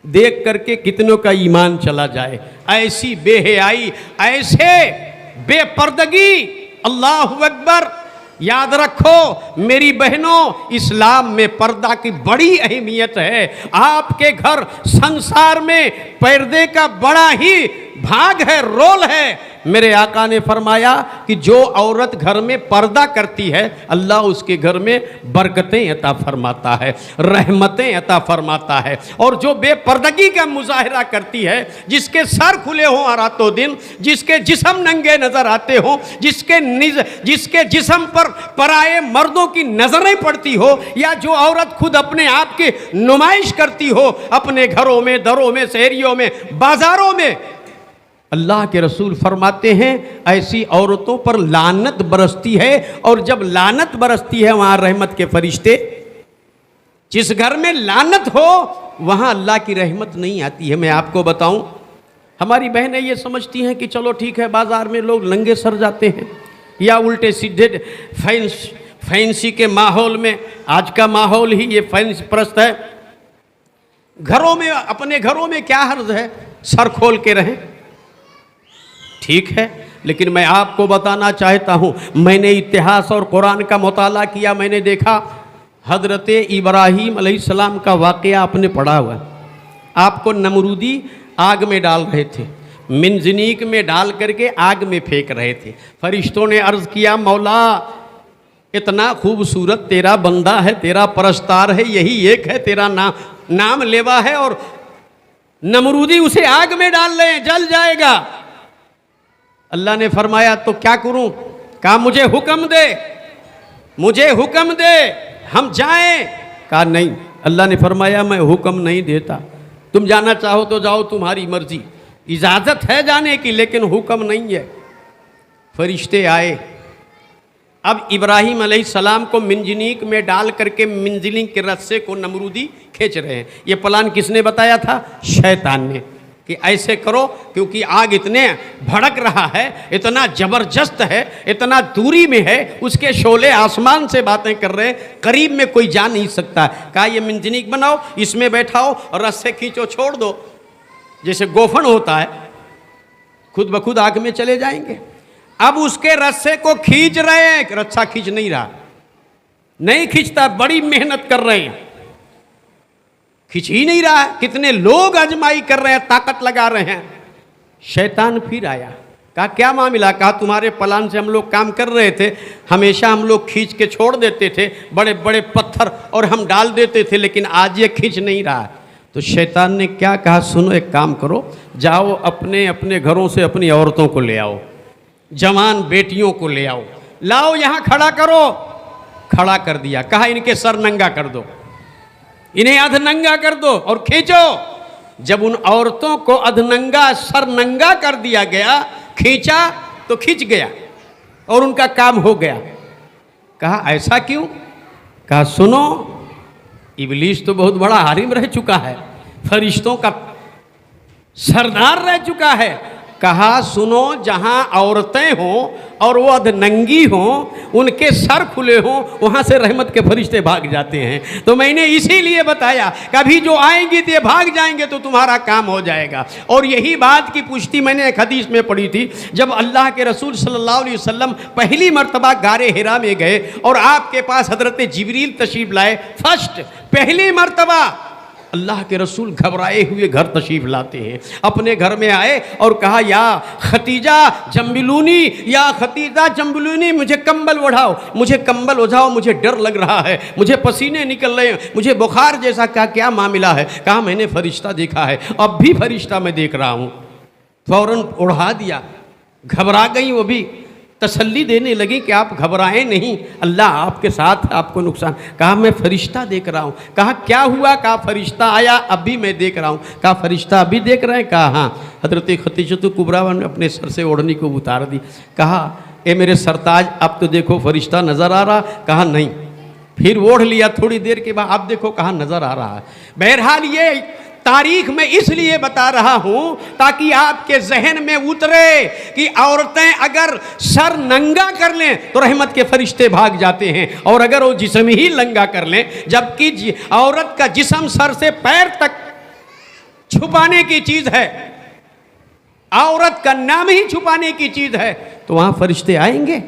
देख करके कितनों का ईमान चला जाए। ऐसी बेहयाई, ऐसे बेपर्दगी, अल्लाहु अकबर। याद रखो मेरी बहनों, इस्लाम में पर्दा की बड़ी अहमियत है। आपके घर संसार में पर्दे का बड़ा ही भाग है, रोल है। मेरे आका ने फरमाया कि जो औरत घर में पर्दा करती है अल्लाह उसके घर में बरकतें अता फरमाता है, रहमतें अता फरमाता है। और जो बेपर्दगी का मुजाहरा करती है, जिसके सर खुले हों रातों दिन, जिसके जिस्म नंगे नजर आते हों, जिसके जिस्म पर पराए मर्दों की नजरें पड़ती हो, या जो औरत खुद अपने आप की नुमाइश करती हो अपने घरों में, दरों में, शहरियों में, बाजारों में, अल्लाह के रसूल फरमाते हैं ऐसी औरतों पर लानत बरसती है। और जब लानत बरसती है वहां रहमत के फरिश्ते, जिस घर में लानत हो वहां अल्लाह की रहमत नहीं आती है। मैं आपको बताऊं, हमारी बहनें ये समझती हैं कि चलो ठीक है, बाजार में लोग नंगे सर जाते हैं या उल्टे सीधे फैंसी के माहौल में, आज का माहौल ही ये फैंसी परस्त है। घरों में, अपने घरों में क्या हर्ज है, सर खोल के रहें, ठीक है। लेकिन मैं आपको बताना चाहता हूं, मैंने इतिहास और कुरान का मुताला किया, मैंने देखा हजरत इब्राहीम अलैहिस्सलाम का वाक़या आपने पढ़ा हुआ। आपको नमरूदी आग में डाल रहे थे, मिंजनीक में डाल करके आग में फेंक रहे थे। फरिश्तों ने अर्ज़ किया, मौला इतना खूबसूरत तेरा बंदा है, तेरा परस्तार है, यही एक है, तेरा नाम लेवा है, और नमरूदी उसे आग में डाल रहे हैं, जल जाएगा। अल्लाह ने फरमाया तो क्या करूं? कहा मुझे हुक्म दे, मुझे हुक्म दे, हम जाएं। कहा नहीं। अल्लाह ने फरमाया मैं हुक्म नहीं देता, तुम जाना चाहो तो जाओ, तुम्हारी मर्जी, इजाज़त है जाने की लेकिन हुक्म नहीं है। फरिश्ते आए, अब इब्राहीम अलैहिस्सलाम को मिंजनीक में डाल करके मिंजनीक के रस्से को नमरूदी खींच रहे हैं। ये प्लान किसने बताया था? शैतान ने, कि ऐसे करो, क्योंकि आग इतने भड़क रहा है, इतना ज़बरदस्त है, इतना दूरी में है, उसके शोले आसमान से बातें कर रहे हैं, करीब में कोई जा नहीं सकता। कहा ये मिंजनीक बनाओ, इसमें बैठाओ और रस्से खींचो, छोड़ दो, जैसे गोफन होता है, खुद ब खुद आग में चले जाएंगे। अब उसके रस्से को खींच रहे हैं, रस्सा खींच नहीं रहा, नहीं खींचता, बड़ी मेहनत कर रहे हैं, खींच ही नहीं रहा है। कितने लोग आजमाई कर रहे हैं, ताकत लगा रहे हैं। शैतान फिर आया, कहा क्या मामला? कहा तुम्हारे प्लान से हम लोग काम कर रहे थे, हमेशा हम लोग खींच के छोड़ देते थे बड़े बड़े पत्थर और हम डाल देते थे, लेकिन आज ये खींच नहीं रहा है। तो शैतान ने क्या कहा, सुनो एक काम करो, जाओ अपने अपने घरों से अपनी औरतों को ले आओ, जवान बेटियों को ले आओ, लाओ यहाँ खड़ा करो। खड़ा कर दिया, कहा इनके सर नंगा कर दो, इन्हें अधनंगा कर दो और खींचो। जब उन औरतों को अधनंगा सर नंगा कर दिया गया, खींचा तो खींच गया और उनका काम हो गया। कहा ऐसा क्यों? कहा सुनो, इब्लीस तो बहुत बड़ा हारिम रह चुका है, फरिश्तों का सरदार रह चुका है। कहा सुनो, जहां औरतें हों और वो अधनंगी हों, उनके सर खुले हों, वहां से रहमत के फरिश्ते भाग जाते हैं। तो मैंने इसीलिए बताया, कभी जो आएंगी तो ये भाग जाएंगे तो तुम्हारा काम हो जाएगा। और यही बात की पुष्टि मैंने एक हदीस में पढ़ी थी, जब अल्लाह के रसूल सल्लल्लाहु अलैहि वसल्लम पहली मर्तबा गारे हिरा में गए और आपके पास हजरत जिब्रील तशरीफ लाए, फर्स्ट पहली मर्तबा अल्लाह के रसूल घबराए हुए घर तशरीफ लाते हैं। अपने घर में आए और कहा या खतीजा जम्बिलूनी, या खतीजा जम्बिलूनी, मुझे कंबल ओढ़ाओ, मुझे कंबल ओढ़ाओ, मुझे डर लग रहा है, मुझे पसीने निकल रहे हैं, मुझे बुखार जैसा। कहा क्या मामला है? कहा मैंने फरिश्ता देखा है, अब भी फरिश्ता मैं देख रहा हूँ। फौरन ओढ़ा दिया, घबरा गई, वो भी तसल्ली देने लगी कि आप घबराएं नहीं, अल्लाह आपके साथ, आपको नुकसान। कहा मैं फरिश्ता देख रहा हूँ। कहा क्या हुआ? कहा फरिश्ता आया, अभी मैं देख रहा हूँ। कहा फरिश्ता अभी देख रहे हैं? कहा हाँ। हजरत खतीजतुल कुबरा ने अपने सर से ओढ़नी को उतार दी। कहा ए मेरे सरताज, अब तो देखो फरिश्ता नज़र आ रहा? कहा नहीं। फिर ओढ़ लिया, थोड़ी देर के बाद अब देखो, कहा नज़र आ रहा है। बहरहाल ये तारीख में इसलिए बता रहा हूं ताकि आपके जहन में उतरे कि औरतें अगर सर नंगा कर लें तो रहमत के फरिश्ते भाग जाते हैं, और अगर वो जिस्म ही नंगा कर लें, जबकि औरत का जिस्म सर से पैर तक छुपाने की चीज है, औरत का नाम ही छुपाने की चीज है, तो वहां फरिश्ते आएंगे।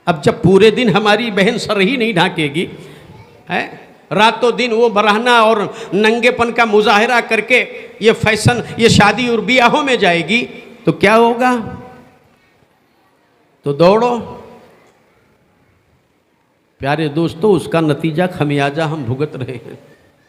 अब जब पूरे दिन हमारी बहन सर ही नहीं ढांकेगी, है, रातों दिन वो बरहना और नंगेपन का मुजाहरा करके ये फैशन, ये शादी और ब्याहों में जाएगी, तो क्या होगा? तो दौड़ो प्यारे दोस्तों, उसका नतीजा खमियाजा हम भुगत रहे हैं।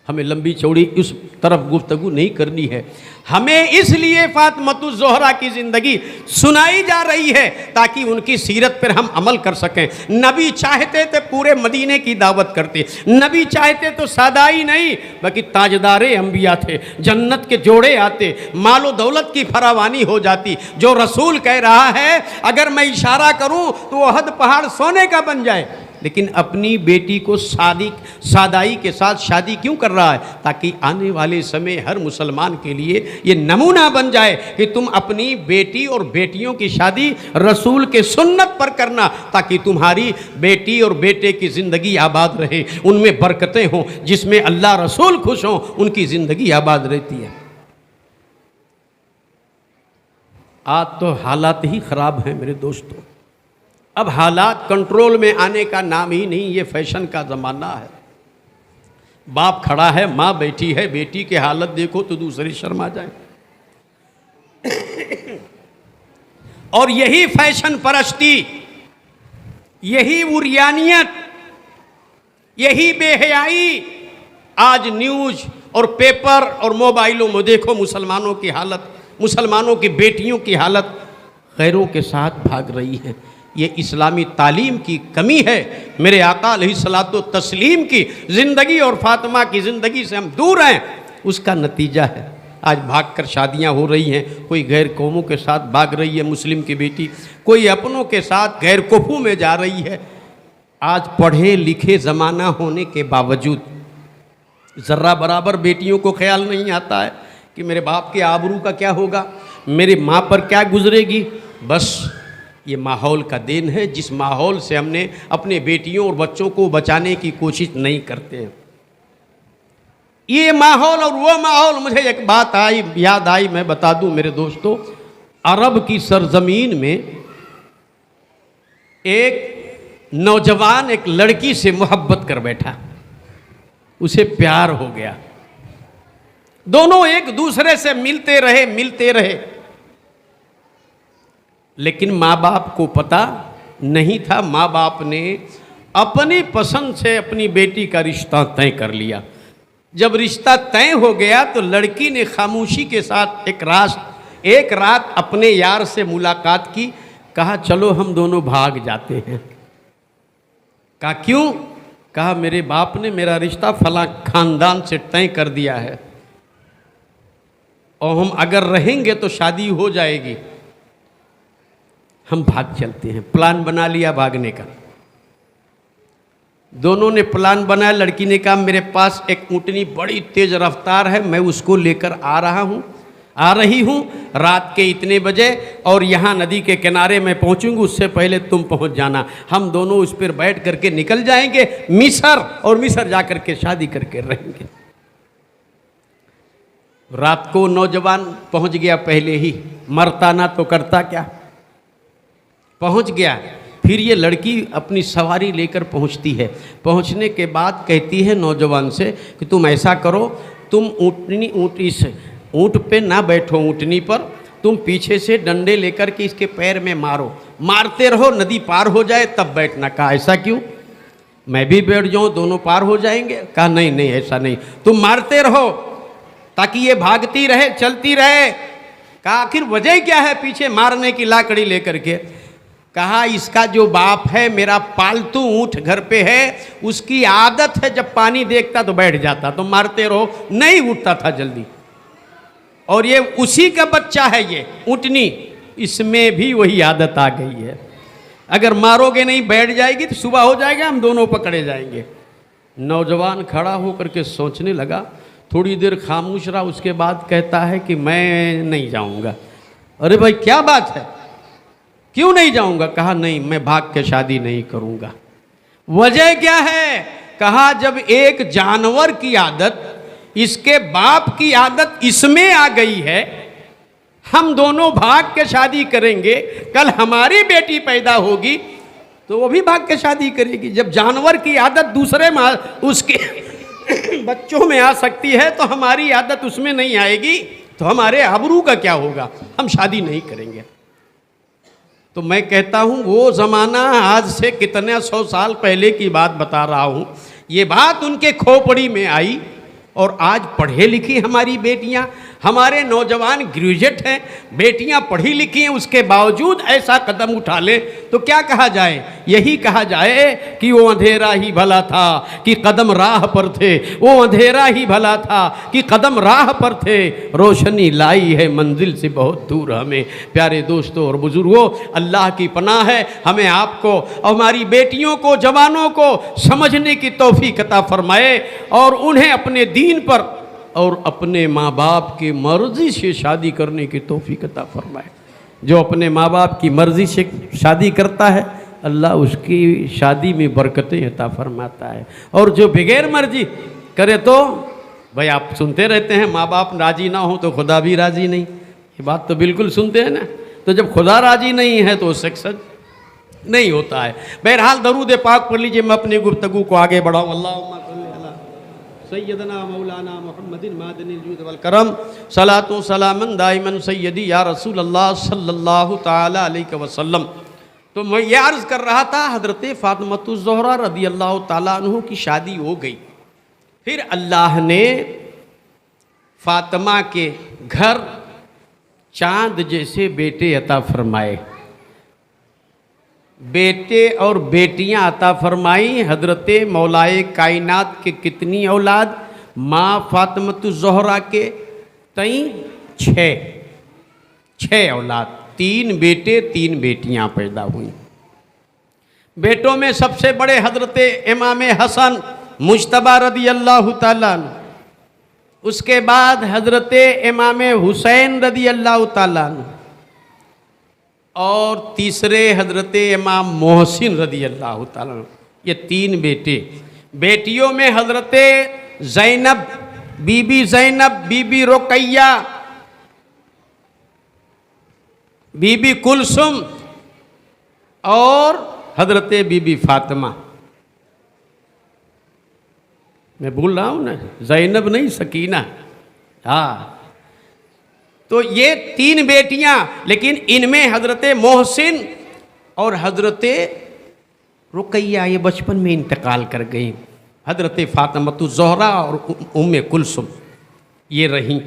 हमें लंबी चौड़ी उस तरफ गुफ्तगू नहीं करनी है। हमें इसलिए फातिमतुज़ ज़ोहरा की ज़िंदगी सुनाई जा रही है ताकि उनकी सीरत पर हम अमल कर सकें। नबी चाहते तो पूरे मदीने की दावत करते, नबी चाहते तो सादाई नहीं बल्कि ताजदारे अंबिया थे, जन्नत के जोड़े आते, मालो दौलत की फरावानी हो जाती। जो रसूल कह रहा है अगर मैं इशारा करूं तो ओहद पहाड़ सोने का बन जाए, लेकिन अपनी बेटी को सादाई के साथ शादी क्यों कर रहा है? ताकि आने वाले समय हर मुसलमान के लिए ये नमूना बन जाए कि तुम अपनी बेटी और बेटियों की शादी रसूल के सुन्नत पर करना, ताकि तुम्हारी बेटी और बेटे की ज़िंदगी आबाद रहे, उनमें बरकतें हों, जिसमें अल्लाह रसूल खुश हों, उनकी ज़िंदगी आबाद रहती है। आज तो हालात ही ख़राब हैं मेरे दोस्तों। अब हालात कंट्रोल में आने का नाम ही नहीं, ये फैशन का ज़माना है। बाप खड़ा है, माँ बैठी है, बेटी की हालत देखो तो दूसरे शर्मा जाए। और यही फैशन परस्ती, यही उरियानियत, यही बेहयाई आज न्यूज़ और पेपर और मोबाइलों में देखो। मुसलमानों की हालत, मुसलमानों की बेटियों की हालत गैरों के साथ भाग रही है। ये इस्लामी तालीम की कमी है। मेरे आका अलैहिस्सलातो तस्लीम की ज़िंदगी और फातिमा की ज़िंदगी से हम दूर हैं, उसका नतीजा है। आज भागकर शादियां हो रही हैं, कोई गैर कौमों के साथ भाग रही है मुस्लिम की बेटी, कोई अपनों के साथ गैर कुफू में जा रही है। आज पढ़े लिखे ज़माना होने के बावजूद ज़र्रा बराबर बेटियों को ख्याल नहीं आता है कि मेरे बाप के आबरू का क्या होगा, मेरी माँ पर क्या गुजरेगी। बस ये माहौल का देन है, जिस माहौल से हमने अपने बेटियों और बच्चों को बचाने की कोशिश नहीं करते हैं। ये माहौल और वो माहौल, मुझे एक बात याद आई, मैं बता दूं मेरे दोस्तों। अरब की सरजमीन में एक नौजवान एक लड़की से मोहब्बत कर बैठा, उसे प्यार हो गया, दोनों एक दूसरे से मिलते रहे। लेकिन माँ बाप को पता नहीं था। माँ बाप ने अपनी पसंद से अपनी बेटी का रिश्ता तय कर लिया। जब रिश्ता तय हो गया तो लड़की ने खामोशी के साथ एक रात अपने यार से मुलाकात की। कहा चलो हम दोनों भाग जाते हैं। कहा क्यों? कहा मेरे बाप ने मेरा रिश्ता फला खानदान से तय कर दिया है और हम अगर रहेंगे तो शादी हो जाएगी, हम भाग चलते हैं। प्लान बना लिया भागने का। दोनों ने प्लान बनाया। लड़की ने कहा मेरे पास एक ऊँटनी बड़ी तेज रफ्तार है, मैं उसको लेकर आ रही हूँ रात के इतने बजे, और यहाँ नदी के किनारे मैं पहुँचूंगी, उससे पहले तुम पहुँच जाना। हम दोनों उस पर बैठ करके निकल जाएंगे मिस्र, और मिस्र जा करके शादी करके रहेंगे। रात को नौजवान पहुँच गया पहले ही, मरता ना तो करता क्या, पहुँच गया। फिर ये लड़की अपनी सवारी लेकर पहुँचती है। पहुँचने के बाद कहती है नौजवान से कि तुम ऐसा करो, तुम ऊँट पे ना बैठो, ऊँटनी पर तुम पीछे से डंडे लेकर के इसके पैर में मारो, मारते रहो, नदी पार हो जाए तब बैठना। कहा ऐसा क्यों? मैं भी बैठ जाऊँ, दोनों पार हो जाएंगे। कहा नहीं नहीं ऐसा नहीं, तुम मारते रहो ताकि ये भागती रहे, चलती रहे। कहा आखिर वजह क्या है पीछे मारने की लाकड़ी लेकर के? कहा इसका जो बाप है मेरा पालतू ऊँट घर पे है, उसकी आदत है जब पानी देखता तो बैठ जाता, तो मारते रहो, नहीं उठता था जल्दी। और ये उसी का बच्चा है ये ऊँटनी, इसमें भी वही आदत आ गई है। अगर मारोगे नहीं बैठ जाएगी तो सुबह हो जाएगा, हम दोनों पकड़े जाएंगे। नौजवान खड़ा होकर के सोचने लगा, थोड़ी देर खामोश रहा, उसके बाद कहता है कि मैं नहीं जाऊंगा। अरे भाई क्या बात है, क्यों नहीं जाऊंगा? कहा नहीं, मैं भाग के शादी नहीं करूंगा। वजह क्या है? कहा जब एक जानवर की आदत, इसके बाप की आदत इसमें आ गई है, हम दोनों भाग के शादी करेंगे, कल हमारी बेटी पैदा होगी तो वो भी भाग के शादी करेगी। जब जानवर की आदत दूसरे उसके बच्चों में आ सकती है तो हमारी आदत उसमें नहीं आएगी, तो हमारे आबरू का क्या होगा? हम शादी नहीं करेंगे। तो मैं कहता हूँ वो ज़माना आज से कितने 100 साल पहले की बात बता रहा हूँ। ये बात उनके खोपड़ी में आई, और आज पढ़े लिखी हमारी बेटियां, हमारे नौजवान ग्रेजुएट हैं, बेटियां पढ़ी लिखी हैं, उसके बावजूद ऐसा कदम उठा ले तो क्या कहा जाए? यही कहा जाए कि वो अंधेरा ही भला था कि कदम राह पर थे, वो अंधेरा ही भला था कि कदम राह पर थे, रोशनी लाई है मंजिल से बहुत दूर हमें। प्यारे दोस्तों और बुजुर्गों, अल्लाह की पनाह है, हमें आपको और हमारी बेटियों को, जवानों को समझने की तौफीक अता फरमाए और उन्हें अपने दीन पर और अपने माँ बाप की मर्जी से शादी करने की तौफीक अता फरमाए। जो अपने माँ बाप की मर्जी से शादी करता है अल्लाह उसकी शादी में बरकतें अता फरमाता है, और जो बगैर मर्जी करे तो भाई आप सुनते रहते हैं माँ बाप राजी ना हो तो खुदा भी राजी नहीं, ये बात तो बिल्कुल सुनते हैं ना। तो जब खुदा राजी नहीं है तो सक्सेस नहीं होता है। बहरहाल दरूद पाक पढ़ लीजिए, मैं अपनी गुफ्तगू को आगे बढ़ाऊँ। अल्लाहुम्मा सैयदना मौलाना मुहम्मदिन मादनिल जूद वल करम, सलातो सलामन दाइमन सैयदी या रसूल अल्लाह सल्लल्लाहु ताला अलैहि वसल्लम। तो मैं ये अर्ज़ कर रहा था, हज़रत फ़ातिमतुज़ ज़हरा रदी अल्लाह ताला अन्हु की शादी हो गई। फिर अल्लाह ने फ़ातिमा के घर चाँद जैसे बेटे अता फरमाए, बेटे और बेटियां अता फरमाई। हज़रत मौलाए कायनात के कितनी औलाद? माँ फ़ातिमतुज़ ज़हरा के तई 6 औलाद, 3 बेटे 3 बेटियां पैदा हुई। बेटों में सबसे बड़े हज़रत इमाम हसन मुज्तबा रदी अल्लाह ताला, उसके बाद हज़रत इमाम हुसैन रदी अल्लाह ताला, और तीसरे हज़रत इमाम मोहसिन रदी अल्लाह ताला। ये 3 बेटे। बेटियों में हज़रत ज़ैनब, बीबी रुक़ैया, बीबी कुलसुम और हज़रत बीबी फ़ातिमा। मैं भूल रहा हूँ ना, ज़ैनब नहीं, सकीना। हाँ, तो ये 3 बेटियां, लेकिन इनमें हजरत मोहसिन और हजरत रुकैया ये बचपन में इंतकाल कर गई। हजरत फातिमा ज़ोहरा और उम्मे कुलसुम ये रहीं।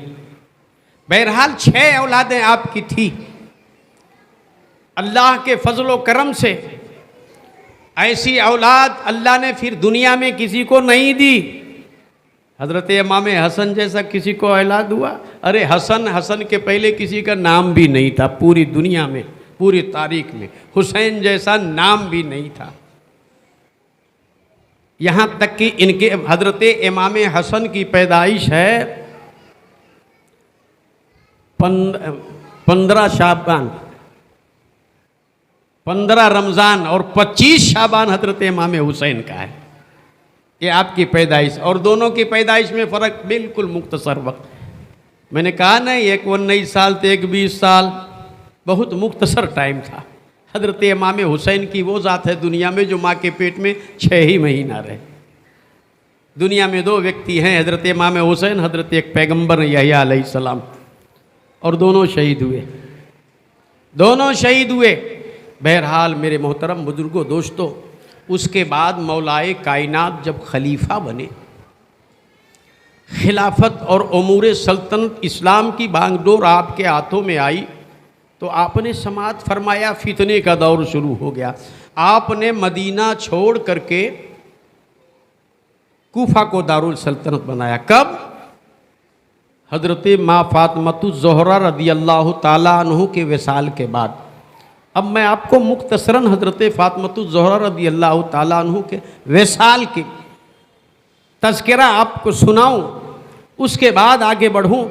बहरहाल 6 औलादें आपकी थी। अल्लाह के फजल व करम से ऐसी औलाद अल्लाह ने फिर दुनिया में किसी को नहीं दी। हजरत इमाम हसन जैसा किसी को औलाद हुआ? अरे हसन के पहले किसी का नाम भी नहीं था पूरी दुनिया में, पूरी तारीख में। हुसैन जैसा नाम भी नहीं था। यहाँ तक कि इनके हजरत इमाम हसन की पैदाइश है 15 शाबान, 15 रमज़ान और 25 शाबान हजरत इमाम हुसैन का है। ये आपकी पैदाइश, और दोनों की पैदाइश में फ़र्क बिल्कुल मुख्तसर वक्त। मैंने कहा नहीं, एक 19 साल तो एक 20 साल, बहुत मुख्तसर टाइम था। हजरत इमाम हुसैन की वो ज़ात है दुनिया में जो माँ के पेट में 6 ही महीना रहे। दुनिया में 2 व्यक्ति हैं, हजरत इमाम हुसैन, हजरत एक पैगम्बर यहया अलैहिस्सलाम, और दोनों शहीद हुए, दोनों शहीद हुए। बहरहाल मेरे मोहतरम बुजुर्गों, दोस्तों, उसके बाद मौलाए कायनात जब खलीफा बने, खिलाफत और उमूर सल्तनत इस्लाम की बागडोर आपके हाथों में आई, तो आपने समाअत फरमाया, फितने का दौर शुरू हो गया। आपने मदीना छोड़ करके कूफा को दारुल सल्तनत बनाया। कब? हजरत माँ फातिमा ज़ोहरा रदियल्लाहु ताला अन्हु के विसाल के बाद। अब मैं आपको मुख्तसरन हजरत फातिमा ज़ोहरा रदियल्लाहु ताला अन्हु के विसाल के तज़किरा आपको सुनाऊं, उसके बाद आगे बढ़ूं।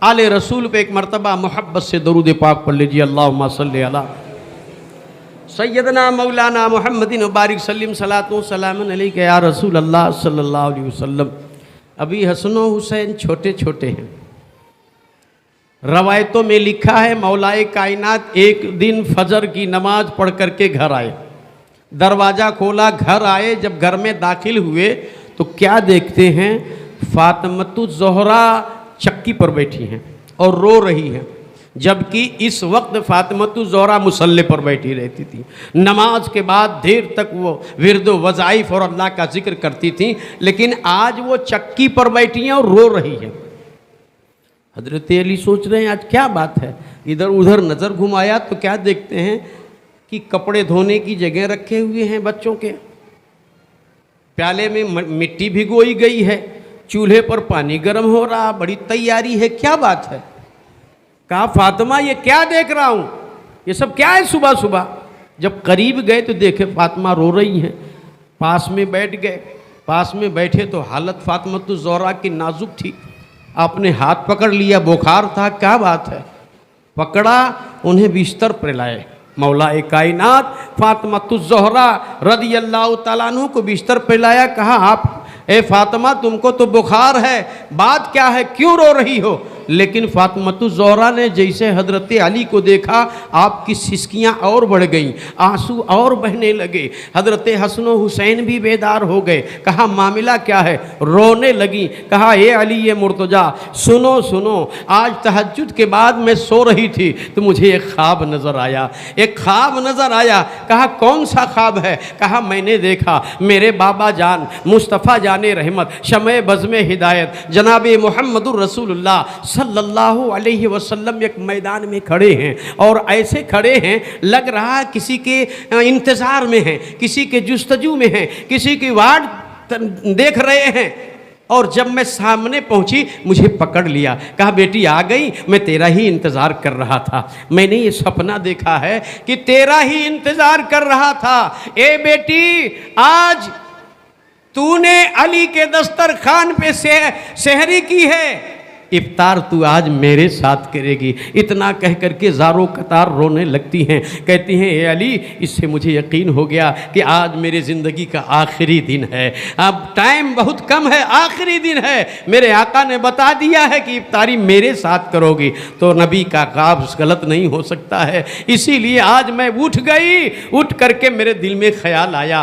आले रसूल पे एक मरतबा मोहब्बत से दरूद पाक पढ़ लीजिए। अल्लाहुम्मा सल्ली अला सैयदना मौलाना मुहम्मदिन बारिक सल्लिम सलातो सलामन अलैका या रसूल अल्लाह सल्लल्लाहु अलैहि वसल्लम। अभी हसन हुसैन छोटे छोटे हैं। रवायतों में लिखा है मौलाए कायनात एक दिन फजर की नमाज पढ़ करके घर आए, दरवाज़ा खोला, घर आए। जब घर में दाखिल हुए तो क्या देखते हैं? फातिमा ज़ोहरा चक्की पर बैठी हैं और रो रही हैं, जबकि इस वक्त फातिमा ज़ोहरा मुसल्ले पर बैठी रहती थी। नमाज के बाद देर तक वो विर्द वज़ाइफ और अल्लाह का जिक्र करती थी, लेकिन आज वो चक्की पर बैठी हैं और रो रही हैं। हजरत अली सोच रहे हैं आज क्या बात है। इधर उधर नज़र घुमाया तो क्या देखते हैं कि कपड़े धोने की जगह रखे हुए हैं बच्चों के, प्याले में मिट्टी भिगोई गई है, चूल्हे पर पानी गर्म हो रहा, बड़ी तैयारी है। क्या बात है? कहा फातिमा ये क्या देख रहा हूँ, ये सब क्या है सुबह सुबह? जब करीब गए तो देखे फातिमा रो रही हैं। पास में बैठ गए। पास में बैठे तो हालत फातिमा ज़ोहरा की नाजुक थी। आपने हाथ पकड़ लिया, बुखार था, क्या बात है? पकड़ा, उन्हें बिस्तर पर लाए। मौलाए कायनात फातिमा ज़ोहरा रदियल्लाहु ताला अन्हु को बिस्तर पर लाया। कहा आप ए फातिमा तुमको तो बुखार है, बात क्या है, क्यों रो रही हो? लेकिन फातिमा ज़ोहरा ने जैसे हजरत अली को देखा, आपकी सिसकियाँ और बढ़ गईं, आंसू और बहने लगे। हजरत हसन हुसैन भी बेदार हो गए। कहा मामला क्या है? रोने लगी। कहा ए अली ये मुर्तजा, सुनो सुनो, आज तहज्जुद के बाद मैं सो रही थी तो मुझे एक ख्वाब नज़र आया, एक ख्वाब नज़र आया। कहा कौन सा ख्वाब है? कहा मैंने देखा मेरे बाबा जान मुस्तफ़ा जाने रहमत शमे बज़्मे हिदायत जनाब मुहम्मदुर रसूलुल्लाह सल्लल्लाहु अलैहि वसल्लम एक मैदान में खड़े हैं, और ऐसे खड़े हैं लग रहा किसी के इंतज़ार में हैं, किसी के जुस्तजू में हैं, किसी की वाट देख रहे हैं। और जब मैं सामने पहुंची मुझे पकड़ लिया। कहा बेटी आ गई, मैं तेरा ही इंतज़ार कर रहा था। मैंने ये सपना देखा है कि तेरा ही इंतज़ार कर रहा था। ए बेटी आज तूने अली के दस्तरखान पे सहरी की है, इफ्तार तू आज मेरे साथ करेगी। इतना कह करके ज़ारो कतार रोने लगती हैं। कहती हैं ए अली, इससे मुझे यकीन हो गया कि आज मेरे ज़िंदगी का आखिरी दिन है। अब टाइम बहुत कम है, आखिरी दिन है। मेरे आका ने बता दिया है कि इफ्तारी मेरे साथ करोगी, तो नबी का ख्वाब गलत नहीं हो सकता है। इसीलिए आज मैं उठ गई। उठ करके मेरे दिल में ख्याल आया,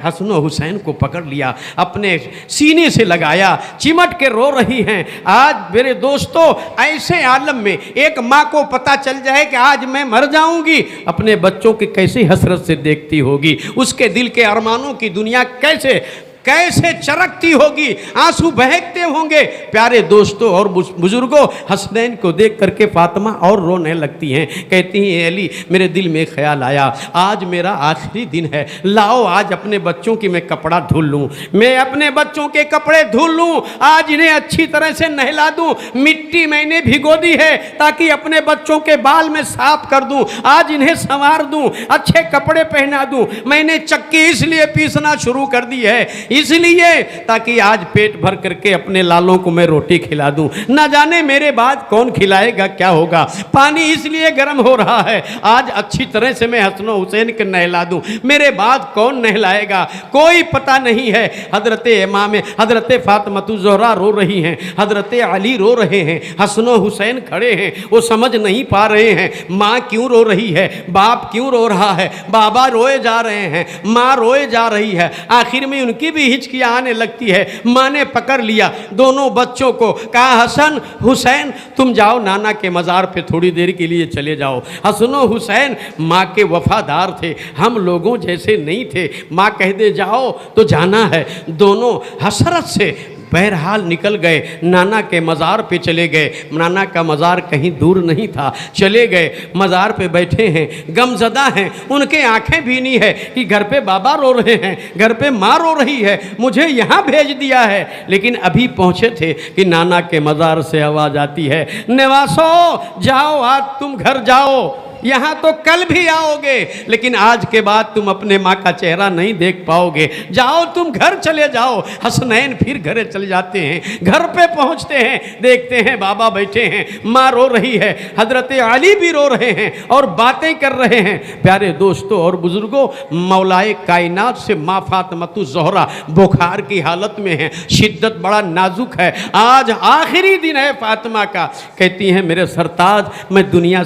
हसन हुसैन को पकड़ लिया, अपने सीने से लगाया, चिमट के रो रही हैं। आज मेरे दोस्तों, ऐसे आलम में एक माँ को पता चल जाए कि आज मैं मर जाऊंगी, अपने बच्चों की कैसी हसरत से देखती होगी, उसके दिल के अरमानों की दुनिया कैसे कैसे चरकती होगी, आंसू बहकते होंगे। प्यारे दोस्तों और बुजुर्गों, हसनैन को देख करके फातिमा और रोने लगती हैं, कहती हैं अली मेरे दिल में ख्याल आया, आज मेरा आखिरी दिन है, लाओ आज अपने बच्चों की मैं कपड़ा धुल लूँ, मैं अपने बच्चों के कपड़े धुल लूँ, आज इन्हें अच्छी तरह से नहला दूँ, मिट्टी मैंने भिगो दी है ताकि अपने बच्चों के बाल में साफ कर दूँ, आज इन्हें संवार दूँ, अच्छे कपड़े पहना दूँ। मैंने चक्की इसलिए पीसना शुरू कर दी है, इसलिए ताकि आज पेट भर करके अपने लालों को मैं रोटी खिला दूं, ना जाने मेरे बाद कौन खिलाएगा, क्या होगा। पानी इसलिए गर्म हो रहा है, आज अच्छी तरह से मैं हसन हुसैन के नहला दूं, मेरे बाद कौन नहलाएगा, कोई पता नहीं है। हजरत फातिमा ज़ोहरा रो रही हैं, हजरत अली रो रहे हैं, हसन हुसैन खड़े हैं, वो समझ नहीं पा रहे हैं माँ क्यों रो रही है, बाप क्यों रो रहा है, बाबा रोए जा रहे हैं, माँ रोए जा रही है। आखिर में उनकी भी हिचकियां आने लगती है। माँ ने पकड़ लिया दोनों बच्चों को, कहा हसन हुसैन तुम जाओ नाना के मज़ार पे थोड़ी देर के लिए चले जाओ। हसनो हुसैन माँ के वफादार थे, हम लोगों जैसे नहीं थे, माँ कह दे जाओ तो जाना है। दोनों हसरत से बहरहाल निकल गए, नाना के मज़ार पे चले गए। नाना का मज़ार कहीं दूर नहीं था, चले गए, मज़ार पे बैठे हैं, गमज़दा हैं, उनके आंखें भीनी है कि घर पे बाबा रो रहे हैं, घर पे माँ रो रही है, मुझे यहाँ भेज दिया है। लेकिन अभी पहुँचे थे कि नाना के मज़ार से आवाज़ आती है, नवासो जाओ आज तुम घर जाओ, यहाँ तो कल भी आओगे लेकिन आज के बाद तुम अपने माँ का चेहरा नहीं देख पाओगे, जाओ तुम घर चले जाओ। हसनैन फिर घरे चले जाते हैं, घर पे पहुँचते हैं, देखते हैं बाबा बैठे हैं, माँ रो रही है, हजरत अली भी रो रहे हैं और बातें कर रहे हैं। प्यारे दोस्तों और बुजुर्गों, मौलाए कायनात से माँ फातिमा ज़ोहरा बुखार की हालत में है, शिद्दत बड़ा नाजुक है, आज आखिरी दिन है फातिमा का। कहती हैं मेरे सरताज, मैं दुनिया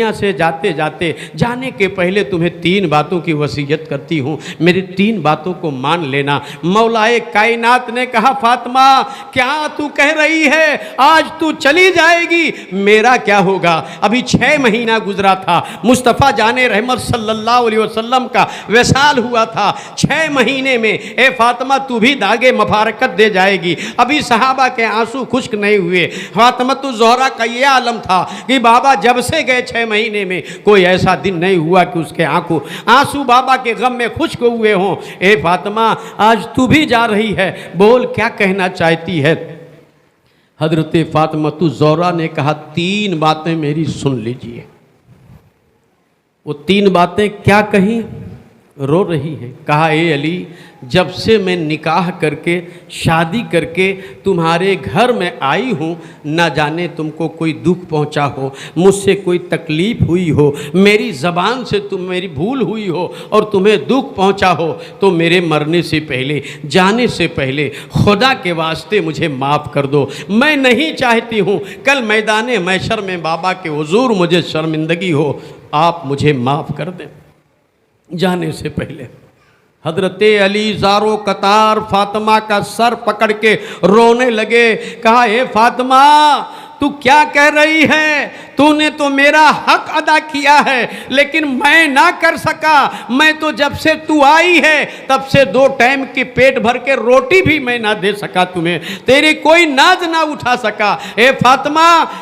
से जाते जाते जाने के पहले तुम्हें 3 बातों की वसीयत करती हूँ, मेरी 3 बातों को मान लेना। मौलाए कायनात ने कहा फातिमा क्या तू कह रही है, आज तू चली जाएगी, मेरा क्या होगा। अभी 6 महीना गुजरा था, मुस्तफ़ा जाने रहमत सल्लल्लाहु अलैहि वसल्लम का वसाल हुआ था। 6 महीने में ए फातिमा तू भी दागे मुबारकत दे जाएगी। अभी सहाबा के आंसू खुश्क नहीं हुए। फातिमा ज़ोहरा का ये आलम था कि बाबा जब से गए 6 महीने में कोई ऐसा दिन नहीं हुआ कि उसके आंसू बाबा के गम में खुश्क हुए हों। ए फातिमा आज तू भी जा रही है, बोल क्या कहना चाहती है। हजरत फातिमा ज़ोहरा ने कहा 3 बातें मेरी सुन लीजिए। वो 3 बातें क्या कही, रो रही है। कहा ए अली, जब से मैं निकाह करके शादी करके तुम्हारे घर में आई हूँ, ना जाने तुमको कोई दुख पहुँचा हो, मुझसे कोई तकलीफ़ हुई हो, मेरी ज़बान से तुम मेरी भूल हुई हो और तुम्हें दुख पहुँचा हो, तो मेरे मरने से पहले, जाने से पहले खुदा के वास्ते मुझे माफ़ कर दो। मैं नहीं चाहती हूँ कल मैदान महशर में बाबा के हुजूर मुझे शर्मिंदगी हो, आप मुझे माफ़ कर दें। जाने से पहले हजरत अली ज़ारो कतार फातिमा का सर पकड़ के रोने लगे। कहा हे फातिमा तू क्या कह रही है, तूने तो मेरा हक अदा किया है लेकिन मैं ना कर सका। मैं तो जब से तू आई है तब से 2 टाइम की पेट भर के रोटी भी मैं ना दे सका तुम्हें, तेरी कोई नाज ना उठा सका। ए फातिमा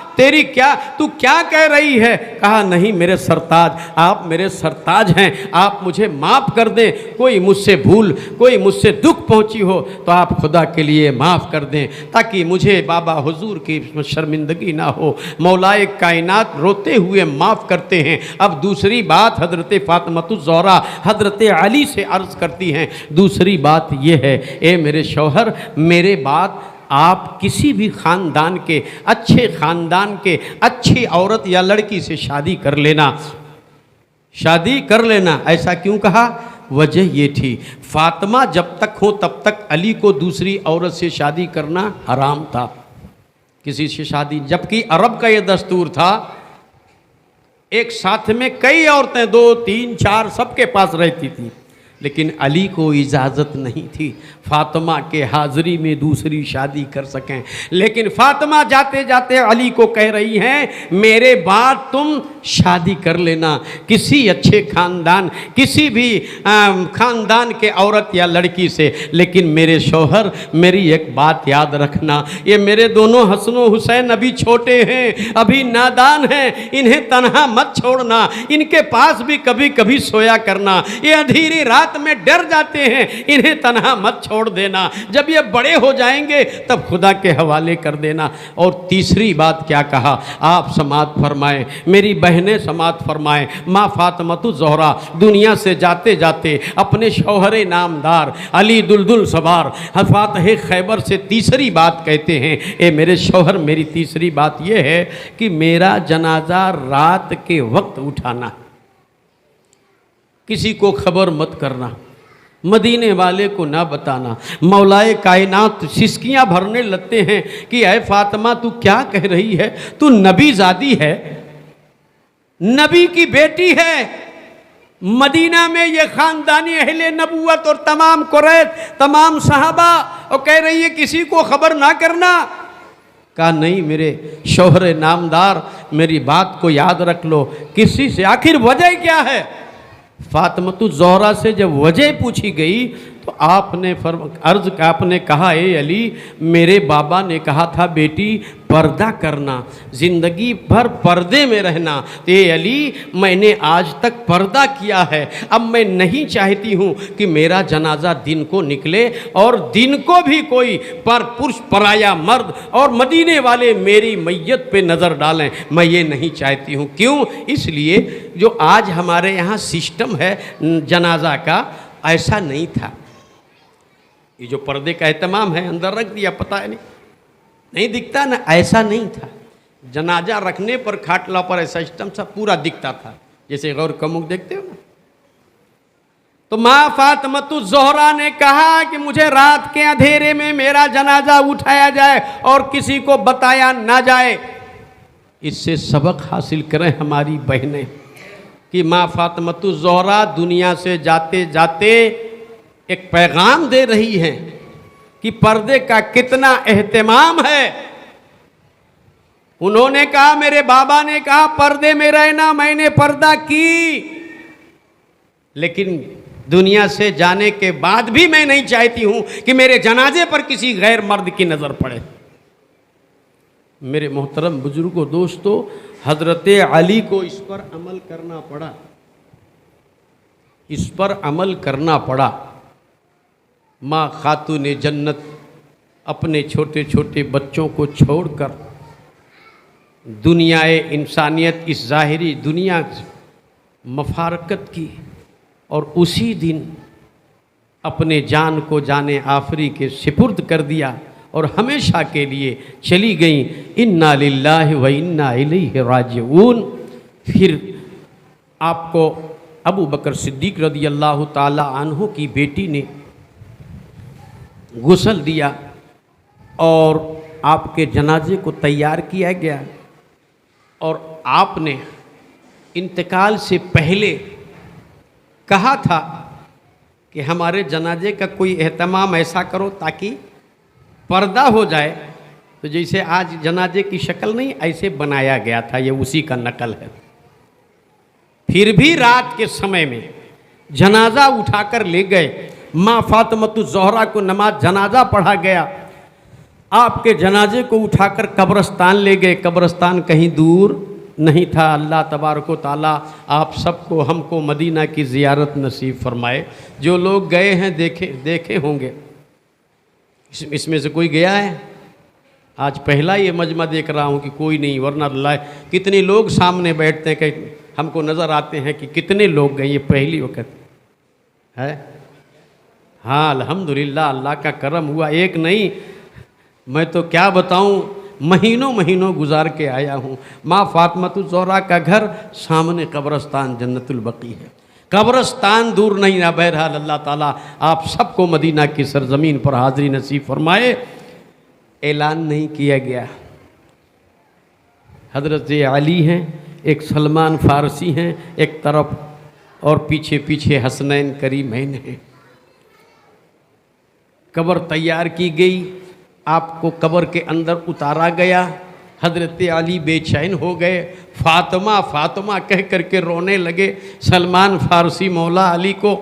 तू क्या कह रही है। कहा नहीं मेरे सरताज, आप मेरे सरताज हैं, आप मुझे माफ़ कर दें। कोई मुझसे भूल, कोई मुझसे दुख पहुंची हो तो आप खुदा के लिए माफ़ कर दें ताकि मुझे बाबा हुजूर की शर्मिंदगी ना हो। मौलाए कायनात रोते हुए माफ़ करते हैं। अब दूसरी बात हजरत फातिमा ज़ोहरा हजरत अली से अर्ज़ करती हैं। दूसरी बात यह है, ए मेरे शौहर, मेरे बात आप किसी भी ख़ानदान के, अच्छे ख़ानदान के अच्छी औरत या लड़की से शादी कर लेना, शादी कर लेना। ऐसा क्यों कहा, वजह ये थी फातिमा जब तक हो तब तक अली को दूसरी औरत से शादी करना हराम था, किसी से शादी, जबकि अरब का ये दस्तूर था एक साथ में कई औरतें 2, 3, 4 सबके पास रहती थी। लेकिन अली को इजाज़त नहीं थी फातिमा के हाज़िरी में दूसरी शादी कर सकें। लेकिन फातिमा जाते जाते अली को कह रही हैं मेरे बाद तुम शादी कर लेना किसी अच्छे ख़ानदान, किसी भी ख़ानदान के औरत या लड़की से, लेकिन मेरे शौहर मेरी एक बात याद रखना, ये मेरे दोनों हसन हुसैन अभी छोटे हैं, अभी नादान हैं, इन्हें तन्हा मत छोड़ना, इनके पास भी कभी कभी सोया करना, ये अंधेरी रात में डर जाते हैं, इन्हें तन्हा मत छोड़ देना, जब ये बड़े हो जाएंगे तब खुदा के हवाले कर देना। और तीसरी बात क्या कहा, आप समात फरमाएं, मेरी बहनें समात फरमाएं, माँ फातिमतु ज़ोहरा दुनिया से जाते जाते अपने शौहरे नामदार अली दुलदुल सवार फातह खैबर से तीसरी बात कहते हैं, ए मेरे शौहर मेरी तीसरी बात यह है कि मेरा जनाजा रात के वक्त उठाना, किसी को खबर मत करना, मदीने वाले को ना बताना। मौलाए कायनात सिसकियां भरने लगते हैं कि ऐ फातिमा तू क्या कह रही है, तू नबी ज़ादी है, नबी की बेटी है, मदीना में ये ख़ानदानी अहले नबूवत और तमाम कुरैश तमाम सहाबा, और कह रही है किसी को खबर ना करना। कहा नहीं मेरे शौहरे नामदार मेरी बात को याद रख लो, किसी से आखिर वजह क्या है। फातिमतु ज़ोहरा से जब वजह पूछी गई तो आपने कहा ए अली मेरे बाबा ने कहा था बेटी पर्दा करना, ज़िंदगी भर पर्दे में रहना, तो ए अली मैंने आज तक पर्दा किया है, अब मैं नहीं चाहती हूँ कि मेरा जनाजा दिन को निकले और दिन को भी कोई पुरुष पराया मर्द और मदीने वाले मेरी मैयत पे नज़र डालें, मैं ये नहीं चाहती हूँ। क्यों? इसलिए जो आज हमारे यहाँ सिस्टम है जनाजा का ऐसा नहीं था, ये जो पर्दे का एहतमाम है अंदर रख दिया, पता है नहीं दिखता ना, ऐसा नहीं था। जनाजा रखने पर खाटला पर ऐसा सिस्टम सब पूरा दिखता था, जैसे गौर कमुक देखते हो ना। तो माँ फातिमतु ज़ोहरा ने कहा कि मुझे रात के अंधेरे में मेरा जनाजा उठाया जाए और किसी को बताया ना जाए। इससे सबक हासिल करें हमारी बहनें कि माँ फातिमतु ज़ोहरा दुनिया से जाते जाते एक पैगाम दे रही हैं कि पर्दे का कितना एहतमाम है। उन्होंने कहा, मेरे बाबा ने कहा पर्दे में रहना, मैंने पर्दा की, लेकिन दुनिया से जाने के बाद भी मैं नहीं चाहती हूं कि मेरे जनाजे पर किसी गैर मर्द की नजर पड़े। मेरे मोहतरम बुजुर्गों, दोस्तों, हजरत अली को इस पर अमल करना पड़ा, इस पर अमल करना पड़ा। माँ खातून जन्नत अपने छोटे छोटे बच्चों को छोड़कर दुनियाए इंसानियत इस ज़ाहिरी दुनिया से मफारकत की और उसी दिन अपने जान को जाने आफरी के सिपुर्द कर दिया और हमेशा के लिए चली गई। इन्ना लिल्लाहि व इन्ना इलैहि राजिऊन। फिर आपको अबू बकर सिद्दीक़ रज़ियल्लाहु ताला अन्हु की बेटी ने गुस्ल दिया और आपके जनाजे को तैयार किया गया और आपने इंतकाल से पहले कहा था कि हमारे जनाजे का कोई एहतमाम ऐसा करो ताकि पर्दा हो जाए। तो जैसे आज जनाजे की शक्ल नहीं ऐसे बनाया गया था, ये उसी का नकल है। फिर भी रात के समय में जनाजा उठाकर ले गए, माँ फातिमतु ज़ोहरा को नमाज जनाजा पढ़ा गया, आपके जनाजे को उठाकर कब्रस्तान ले गए। कब्रस्तान कहीं दूर नहीं था। अल्लाह तबारक व तआला आप सबको हमको मदीना की ज़ियारत नसीब फरमाए। जो लोग गए हैं देखे होंगे, इसमें से कोई गया है? आज पहला ये मजमा देख रहा हूँ कि कोई नहीं, वरना अल्लाह कितने लोग सामने बैठते हैं कि हमको नज़र आते हैं कि कितने लोग गए, ये पहली वक्त है। हाँ अल्हम्दुलिल्लाह, अल्लाह का करम हुआ। एक नहीं, मैं तो क्या बताऊँ, महीनों महीनों गुजार के आया हूँ। माँ फातिमतु ज़ोहरा का घर सामने कब्रस्तान जन्नतुल बकी है, कब्रस्तान दूर नहीं ना। बहरहाल अल्लाह ताला आप सबको मदीना की सरजमीन पर हाज़िरी नसीब फरमाए। ऐलान नहीं किया गया। हज़रत अली हैं, एक सलमान फ़ारसी हैं, एक तरफ और पीछे पीछे हसनैन करीमैन हैं। कब्र तैयार की गई, आपको कब्र के अंदर उतारा गया। हज़रत अली बेचैन हो गए, फातिमा फातिमा कह करके रोने लगे। सलमान फारसी मौला अली को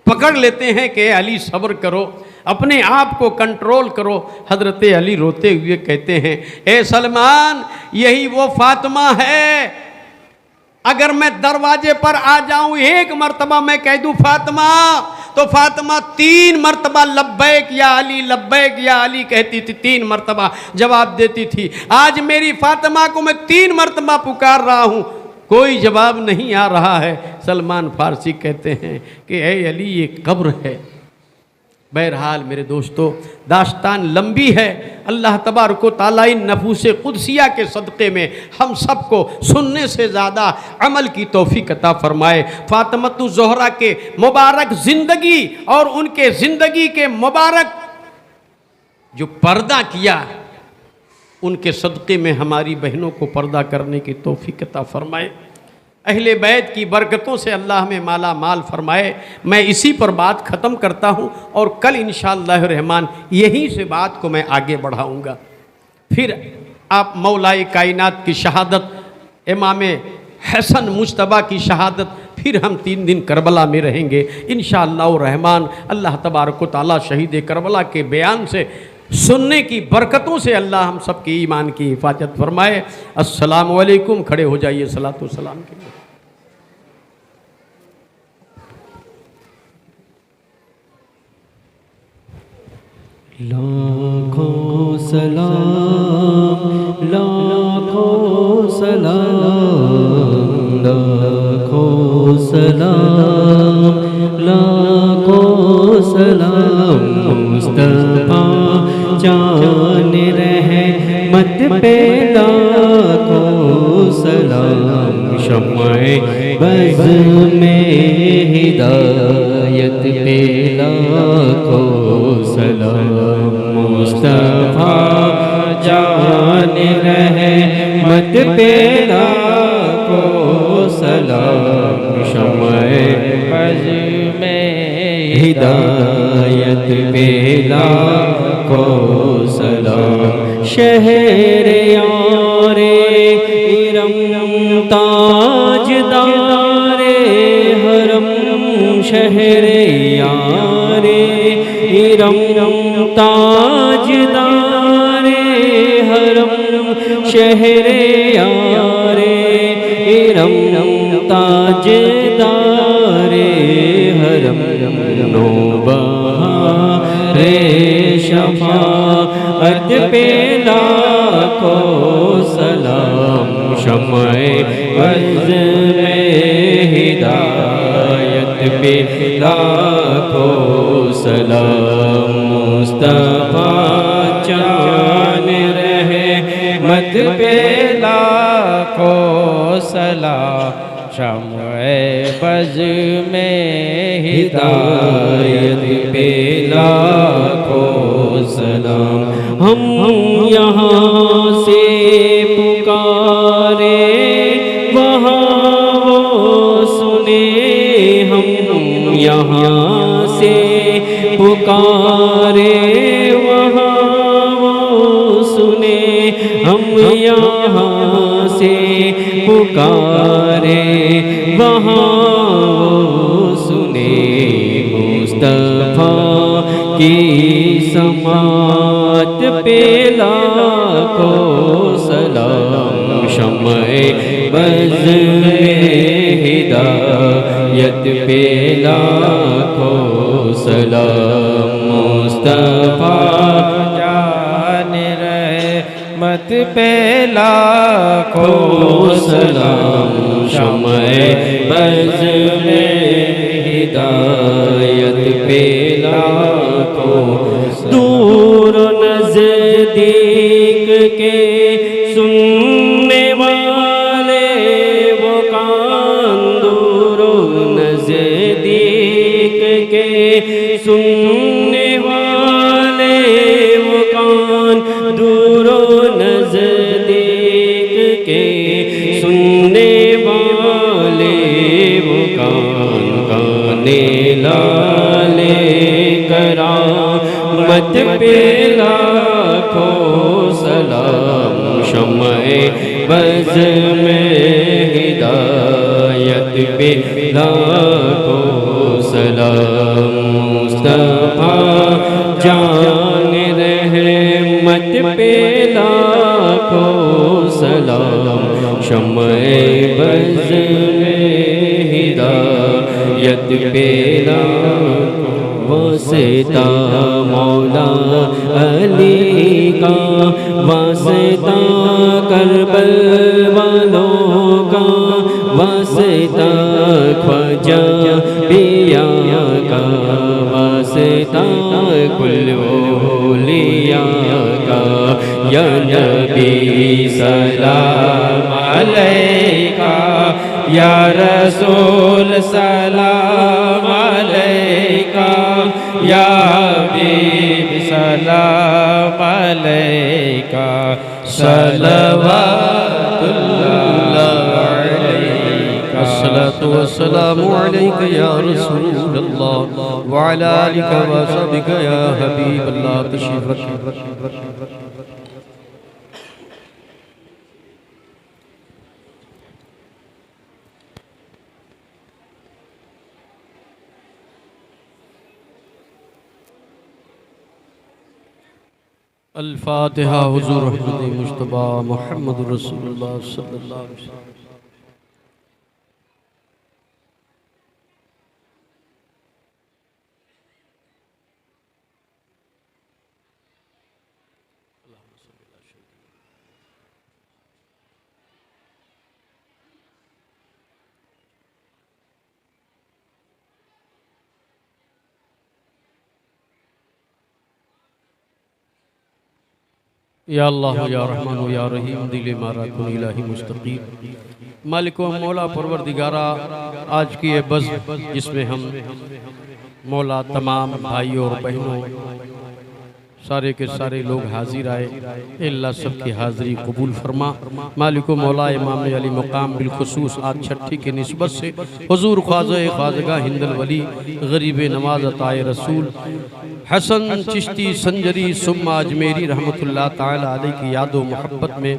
पकड़ लेते हैं कि अली सब्र करो, अपने आप को कंट्रोल करो। हज़रत अली रोते हुए कहते हैं, ए सलमान, यही वो फातिमा है, अगर मैं दरवाजे पर आ जाऊं एक मर्तबा मैं कह दूं फातिमा, तो फातिमा 3 मर्तबा लब्बैक या अली कहती थी, 3 मर्तबा जवाब देती थी। आज मेरी फातिमा को मैं 3 मर्तबा पुकार रहा हूं, कोई जवाब नहीं आ रहा है। सलमान फारसी कहते हैं कि ए अली, ये कब्र है। बहरहाल मेरे दोस्तों, दास्तान लंबी है। अल्लाह तबारक व तआला इन नफूस कुदसिया के सदक़े में हम सबको सुनने से ज़्यादा अमल की तौफीक अता फरमाए। फातिमतुज़ ज़ोहरा के मुबारक ज़िंदगी और उनके ज़िंदगी के मुबारक जो पर्दा किया, उनके सदक़े में हमारी बहनों को पर्दा करने की तौफीक अता फरमाए। अहले बैत की बरकतों से अल्लाह हमें माला माल फरमाए। मैं इसी पर बात ख़त्म करता हूँ और कल इंशाअल्लाह रहमान यहीं से बात को मैं आगे बढ़ाऊँगा। फिर आप मौलाए कायनात की शहादत, इमाम हसन मुज्तबा की शहादत, फिर हम 3 दिन करबला में रहेंगे इंशाअल्लाह रहमान। अल्लाह तबारक व तआला शहीद करबला के बयान से सुनने की बरकतों से अल्लाह हम सब के ईमान की हिफाजत फरमाए। अस्सलामु अलैकुम। खड़े हो जाइए सलातो सलाम के लिए। लाखों सलाम, लाखों सलाम, लाखों सलाम, लाखों सलाम, मुस्तफा जान रहमत पे लाखों सलाम, शम्ए बज़ में हिदायत पे लाखों सलाम, मुस्तफा जान रहमत पे लाखों सलाम, शम्ए बज़ में हिदायत पे लाखों सलाम, शहर यारे इरम ताजदारे हरम, शहर यारे इरम ताजदारे हरम, शहर यारे इरम ताजदारे हरम, नौबहारे शफाअत पे लाखों सलाम, शम्ए बज़ में हिदायत पे लाखों सलाम, मुस्तफा जान रहमत पे लाखों सलाम, शम्ए बज़ में हिदायत पे लाखों सलाम। हम यहाँ से पुकारे वहाँ वो सुने, हम यहाँ से पुकारे वहाँ वो सुने, हम यहाँ से पुकारे वहाँ वो सुने, मुस्तफा की समात पे लाखों सलाम, शम्ए बज़ में हिदायत पे लाखों सलाम, मुस्तफा जान रहमत पे लाखों सलाम, शम्ए बज़ में हिदायत पे लाखों, दूर नज़दीक के सुनने वाले वो कान, दूर नज़दीक के सुनने वाले वो कान, दूर नज़दीक के सुनने वाले वो कान, लाखों सलाम शम्ए बज़ में हिदायत पे लाखों सलाम मुस्तफा जान रहमत पे लाखों सलाम शम्ए बज़ में हिदायत पे वास्ता मौला अली का वास्ता करबल वालों का वास्ता ख्वाजा पिया का वास्ता कुल औलिया का या नबी सलाम अलैका या रसूल सलाम अलैका या हबीब सलाम अलैका सलवातुल्लाह अलैका अस्सलातु वस्सलामु अलैका या रसूलल्लाह व अला आलिका व असहाबिका या हबीबल्लाह। तशरीफ रखिए। अल-फातिहा हुज़ूर अहमद मुज्तबा मुहम्मद रसूलुल्लाह सल्लल्लाहु अलैहि वसल्लम। या अल्लाह या रहमान या रहीम दिल मारा कुन इलाही मुस्तकीम। मालिक व मौला परवरदिगारा, आज की ये बज़ जिसमें हम मौला तमाम भाइयों और बहनों सारे के सारे लोग हाजिर आए, अल्लाह सबकी हाज़िरी कबूल फरमा। मालिक व मौला इमाम अली मुकाम बिलखुसूस आज छठी के निस्बत से हुज़ूर ख्वाजा ख्वाजगा हिंदल वली गरीब नवाज अताए रसूल हसन चिश्ती संजरी सुम्मा अजमेरी रहमतुल्लाह ताला अलैह की यादो मोहब्बत में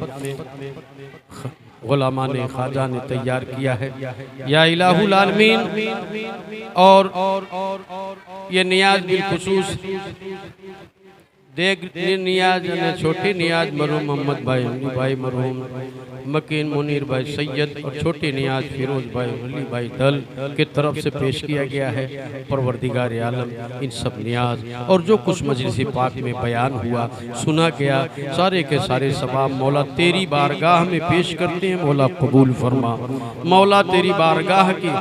गुलामा ने ख्वाजा ने तैयार किया है। या इलाहुल आलमीन, और ये नियाज बिलखुसूस देख नियाज ने छोटे नियाज मरहूम मोहम्मद भाई मरहूम मकीन मुनीर भाई सैयद और छोटे नियाज फिरोज भाई वली भाई दल की तरफ से पेश किया गया है। परवरदिगार आलम इन सब नियाज और जो कुछ मजलिस पाक में बयान हुआ सुना गया, सारे के सारे सवाब मौला तेरी बारगाह में पेश करते हैं। मौला कबूल फरमा। मौला तेरी बारगाह की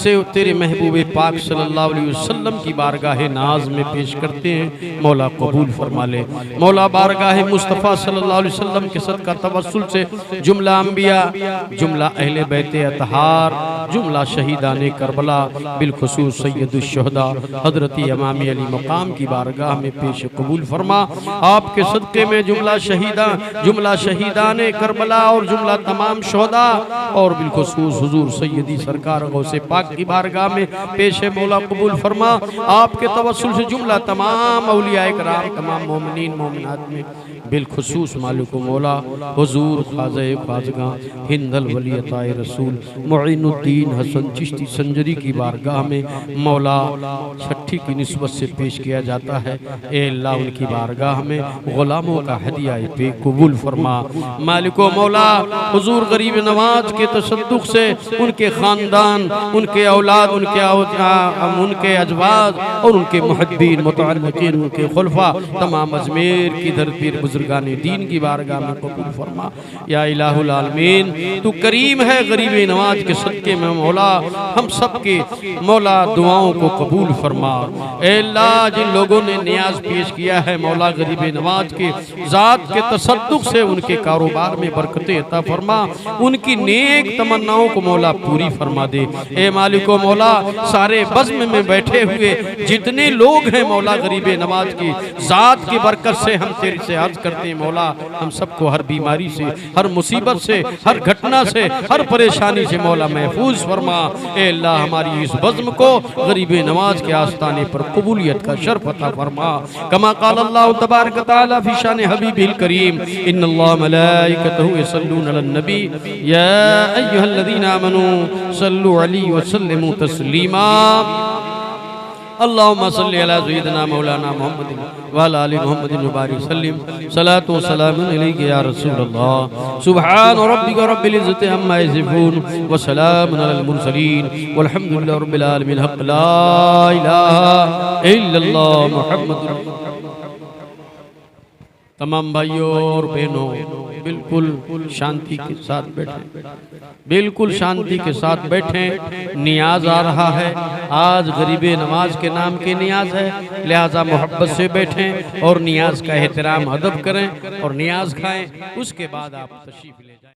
से तेरे महबूब पाक सल्लल्लाहु अलैहि वसल्लम की बारगाह नाज में पेश करते हैं। मौला कबूल फरमा ले। मौला बारगाह मुस्तफ़ा सल्लल्लाहु अलैहि वसल्लम के सदका तवस्सुल से जुमला अंबिया, जुमला अहले बैते अतहार, जुमला शहीदाने करबला बिलखुसूस सैयदुश शुहदा हजरत इमाम अली मकाम की बारगाह में पेश कबूल फरमा। आपके सदक़े में जुमला शहीदाने करबला और जुमला तमाम शुहदा और बिलखुसूस हुजूर सैयदी सरकार गौसे पाक की बारगाह में पेश मौला कबूल फरमा। आपके तवस्सुल से जुमला तमाम औलिया इकराम, तमाम मोमिनीन मोमिनात में बिलखुसूस मालिक मौला हुजूर ख्वाजा ख्वाजगा हिंदल वली अताए रसूल मुइनुद्दीन हसन चिश्ती संजरी की बारगाह में मौला छठी की निस्बत से पेश किया जाता है। ए अल्लाह उनकी बारगाह में गुलामों का हदिया पे कबूल फरमा। मालिक मौला हुजूर गरीब नवाज के तसद्दुक से उनके ख़ानदान, उनके औलाद, उनके अजवाज और उनके मुहब्बीन मुतअल्लिकीन, उनके खुलफा तमाम अजमेर की धरती बुजुर्गाने दीन की बारगाह में कबूल फरमा। या इलाहुल आलमीन, तू करीम है गरीब नवाज के सदके में मौला हम सब के मौला दुआओं को कबूल फरमा। ए अल्लाह, जिन लोगों ने नियाज पेश किया है मौला गरीब नवाज के ज़ात के तसद्दुक से उनके कारोबार में बरकतें अता फरमा, उनकी नेक तमन्नाओं को मौला पूरी फरमा दे। ए मालिक मौला, सारे बज़्म में बैठे हुए जितने लोग हैं मौला गरीब नवाज की ज़ात की बरकत से हम तेरे से अर्ज करते हैं मौला हम सबको हर बीमारी से, हर मुसीबत सबक से, हर घटना से, हर परेशानी से मौला महफूज फरमा। ए अल्लाह हमारी इस बज़्म को गरीब नमाज के आस्ताने पर कबूलियत का शर्फ अता फरमा। कमा क़ाल अल्लाह तबारक व तआला फी शान हबीबिल करीम इन्नल्लाह मलाइकतहु यसल्लूना अलन नबी या अय्युहल्लज़ीना आमनू सल्लु अलैहि व सल्लिमू तस्लीमा। अल्लाहुम्मा सल्लि अला सय्यिदिना मौलाना मुहम्मदिन व अला आलि मुहम्मदिन व बारिक सल्लिम सलातु व सलामुन अलैका या रसूलल्लाह। सुब्हान रब्बिका रब्बिल इज्जति अम्मा यसिफून व सलामुन अलल मुरसलीन वल्हम्दुलिल्लाहि रब्बिल आलमीन। हक़ ला इलाहा इल्लल्लाह मुहम्मदुर। तमाम भाइयों और बहनों, बिल्कुल शांति के साथ बैठें, बिल्कुल शांति के साथ बैठें। नियाज आ रहा है, आज गरीबे नमाज के नाम के नियाज है, लिहाजा मोहब्बत से बैठें और नियाज का एहतराम अदब करें और नियाज खाएं। उसके बाद आप तशरीफ ले जाएं।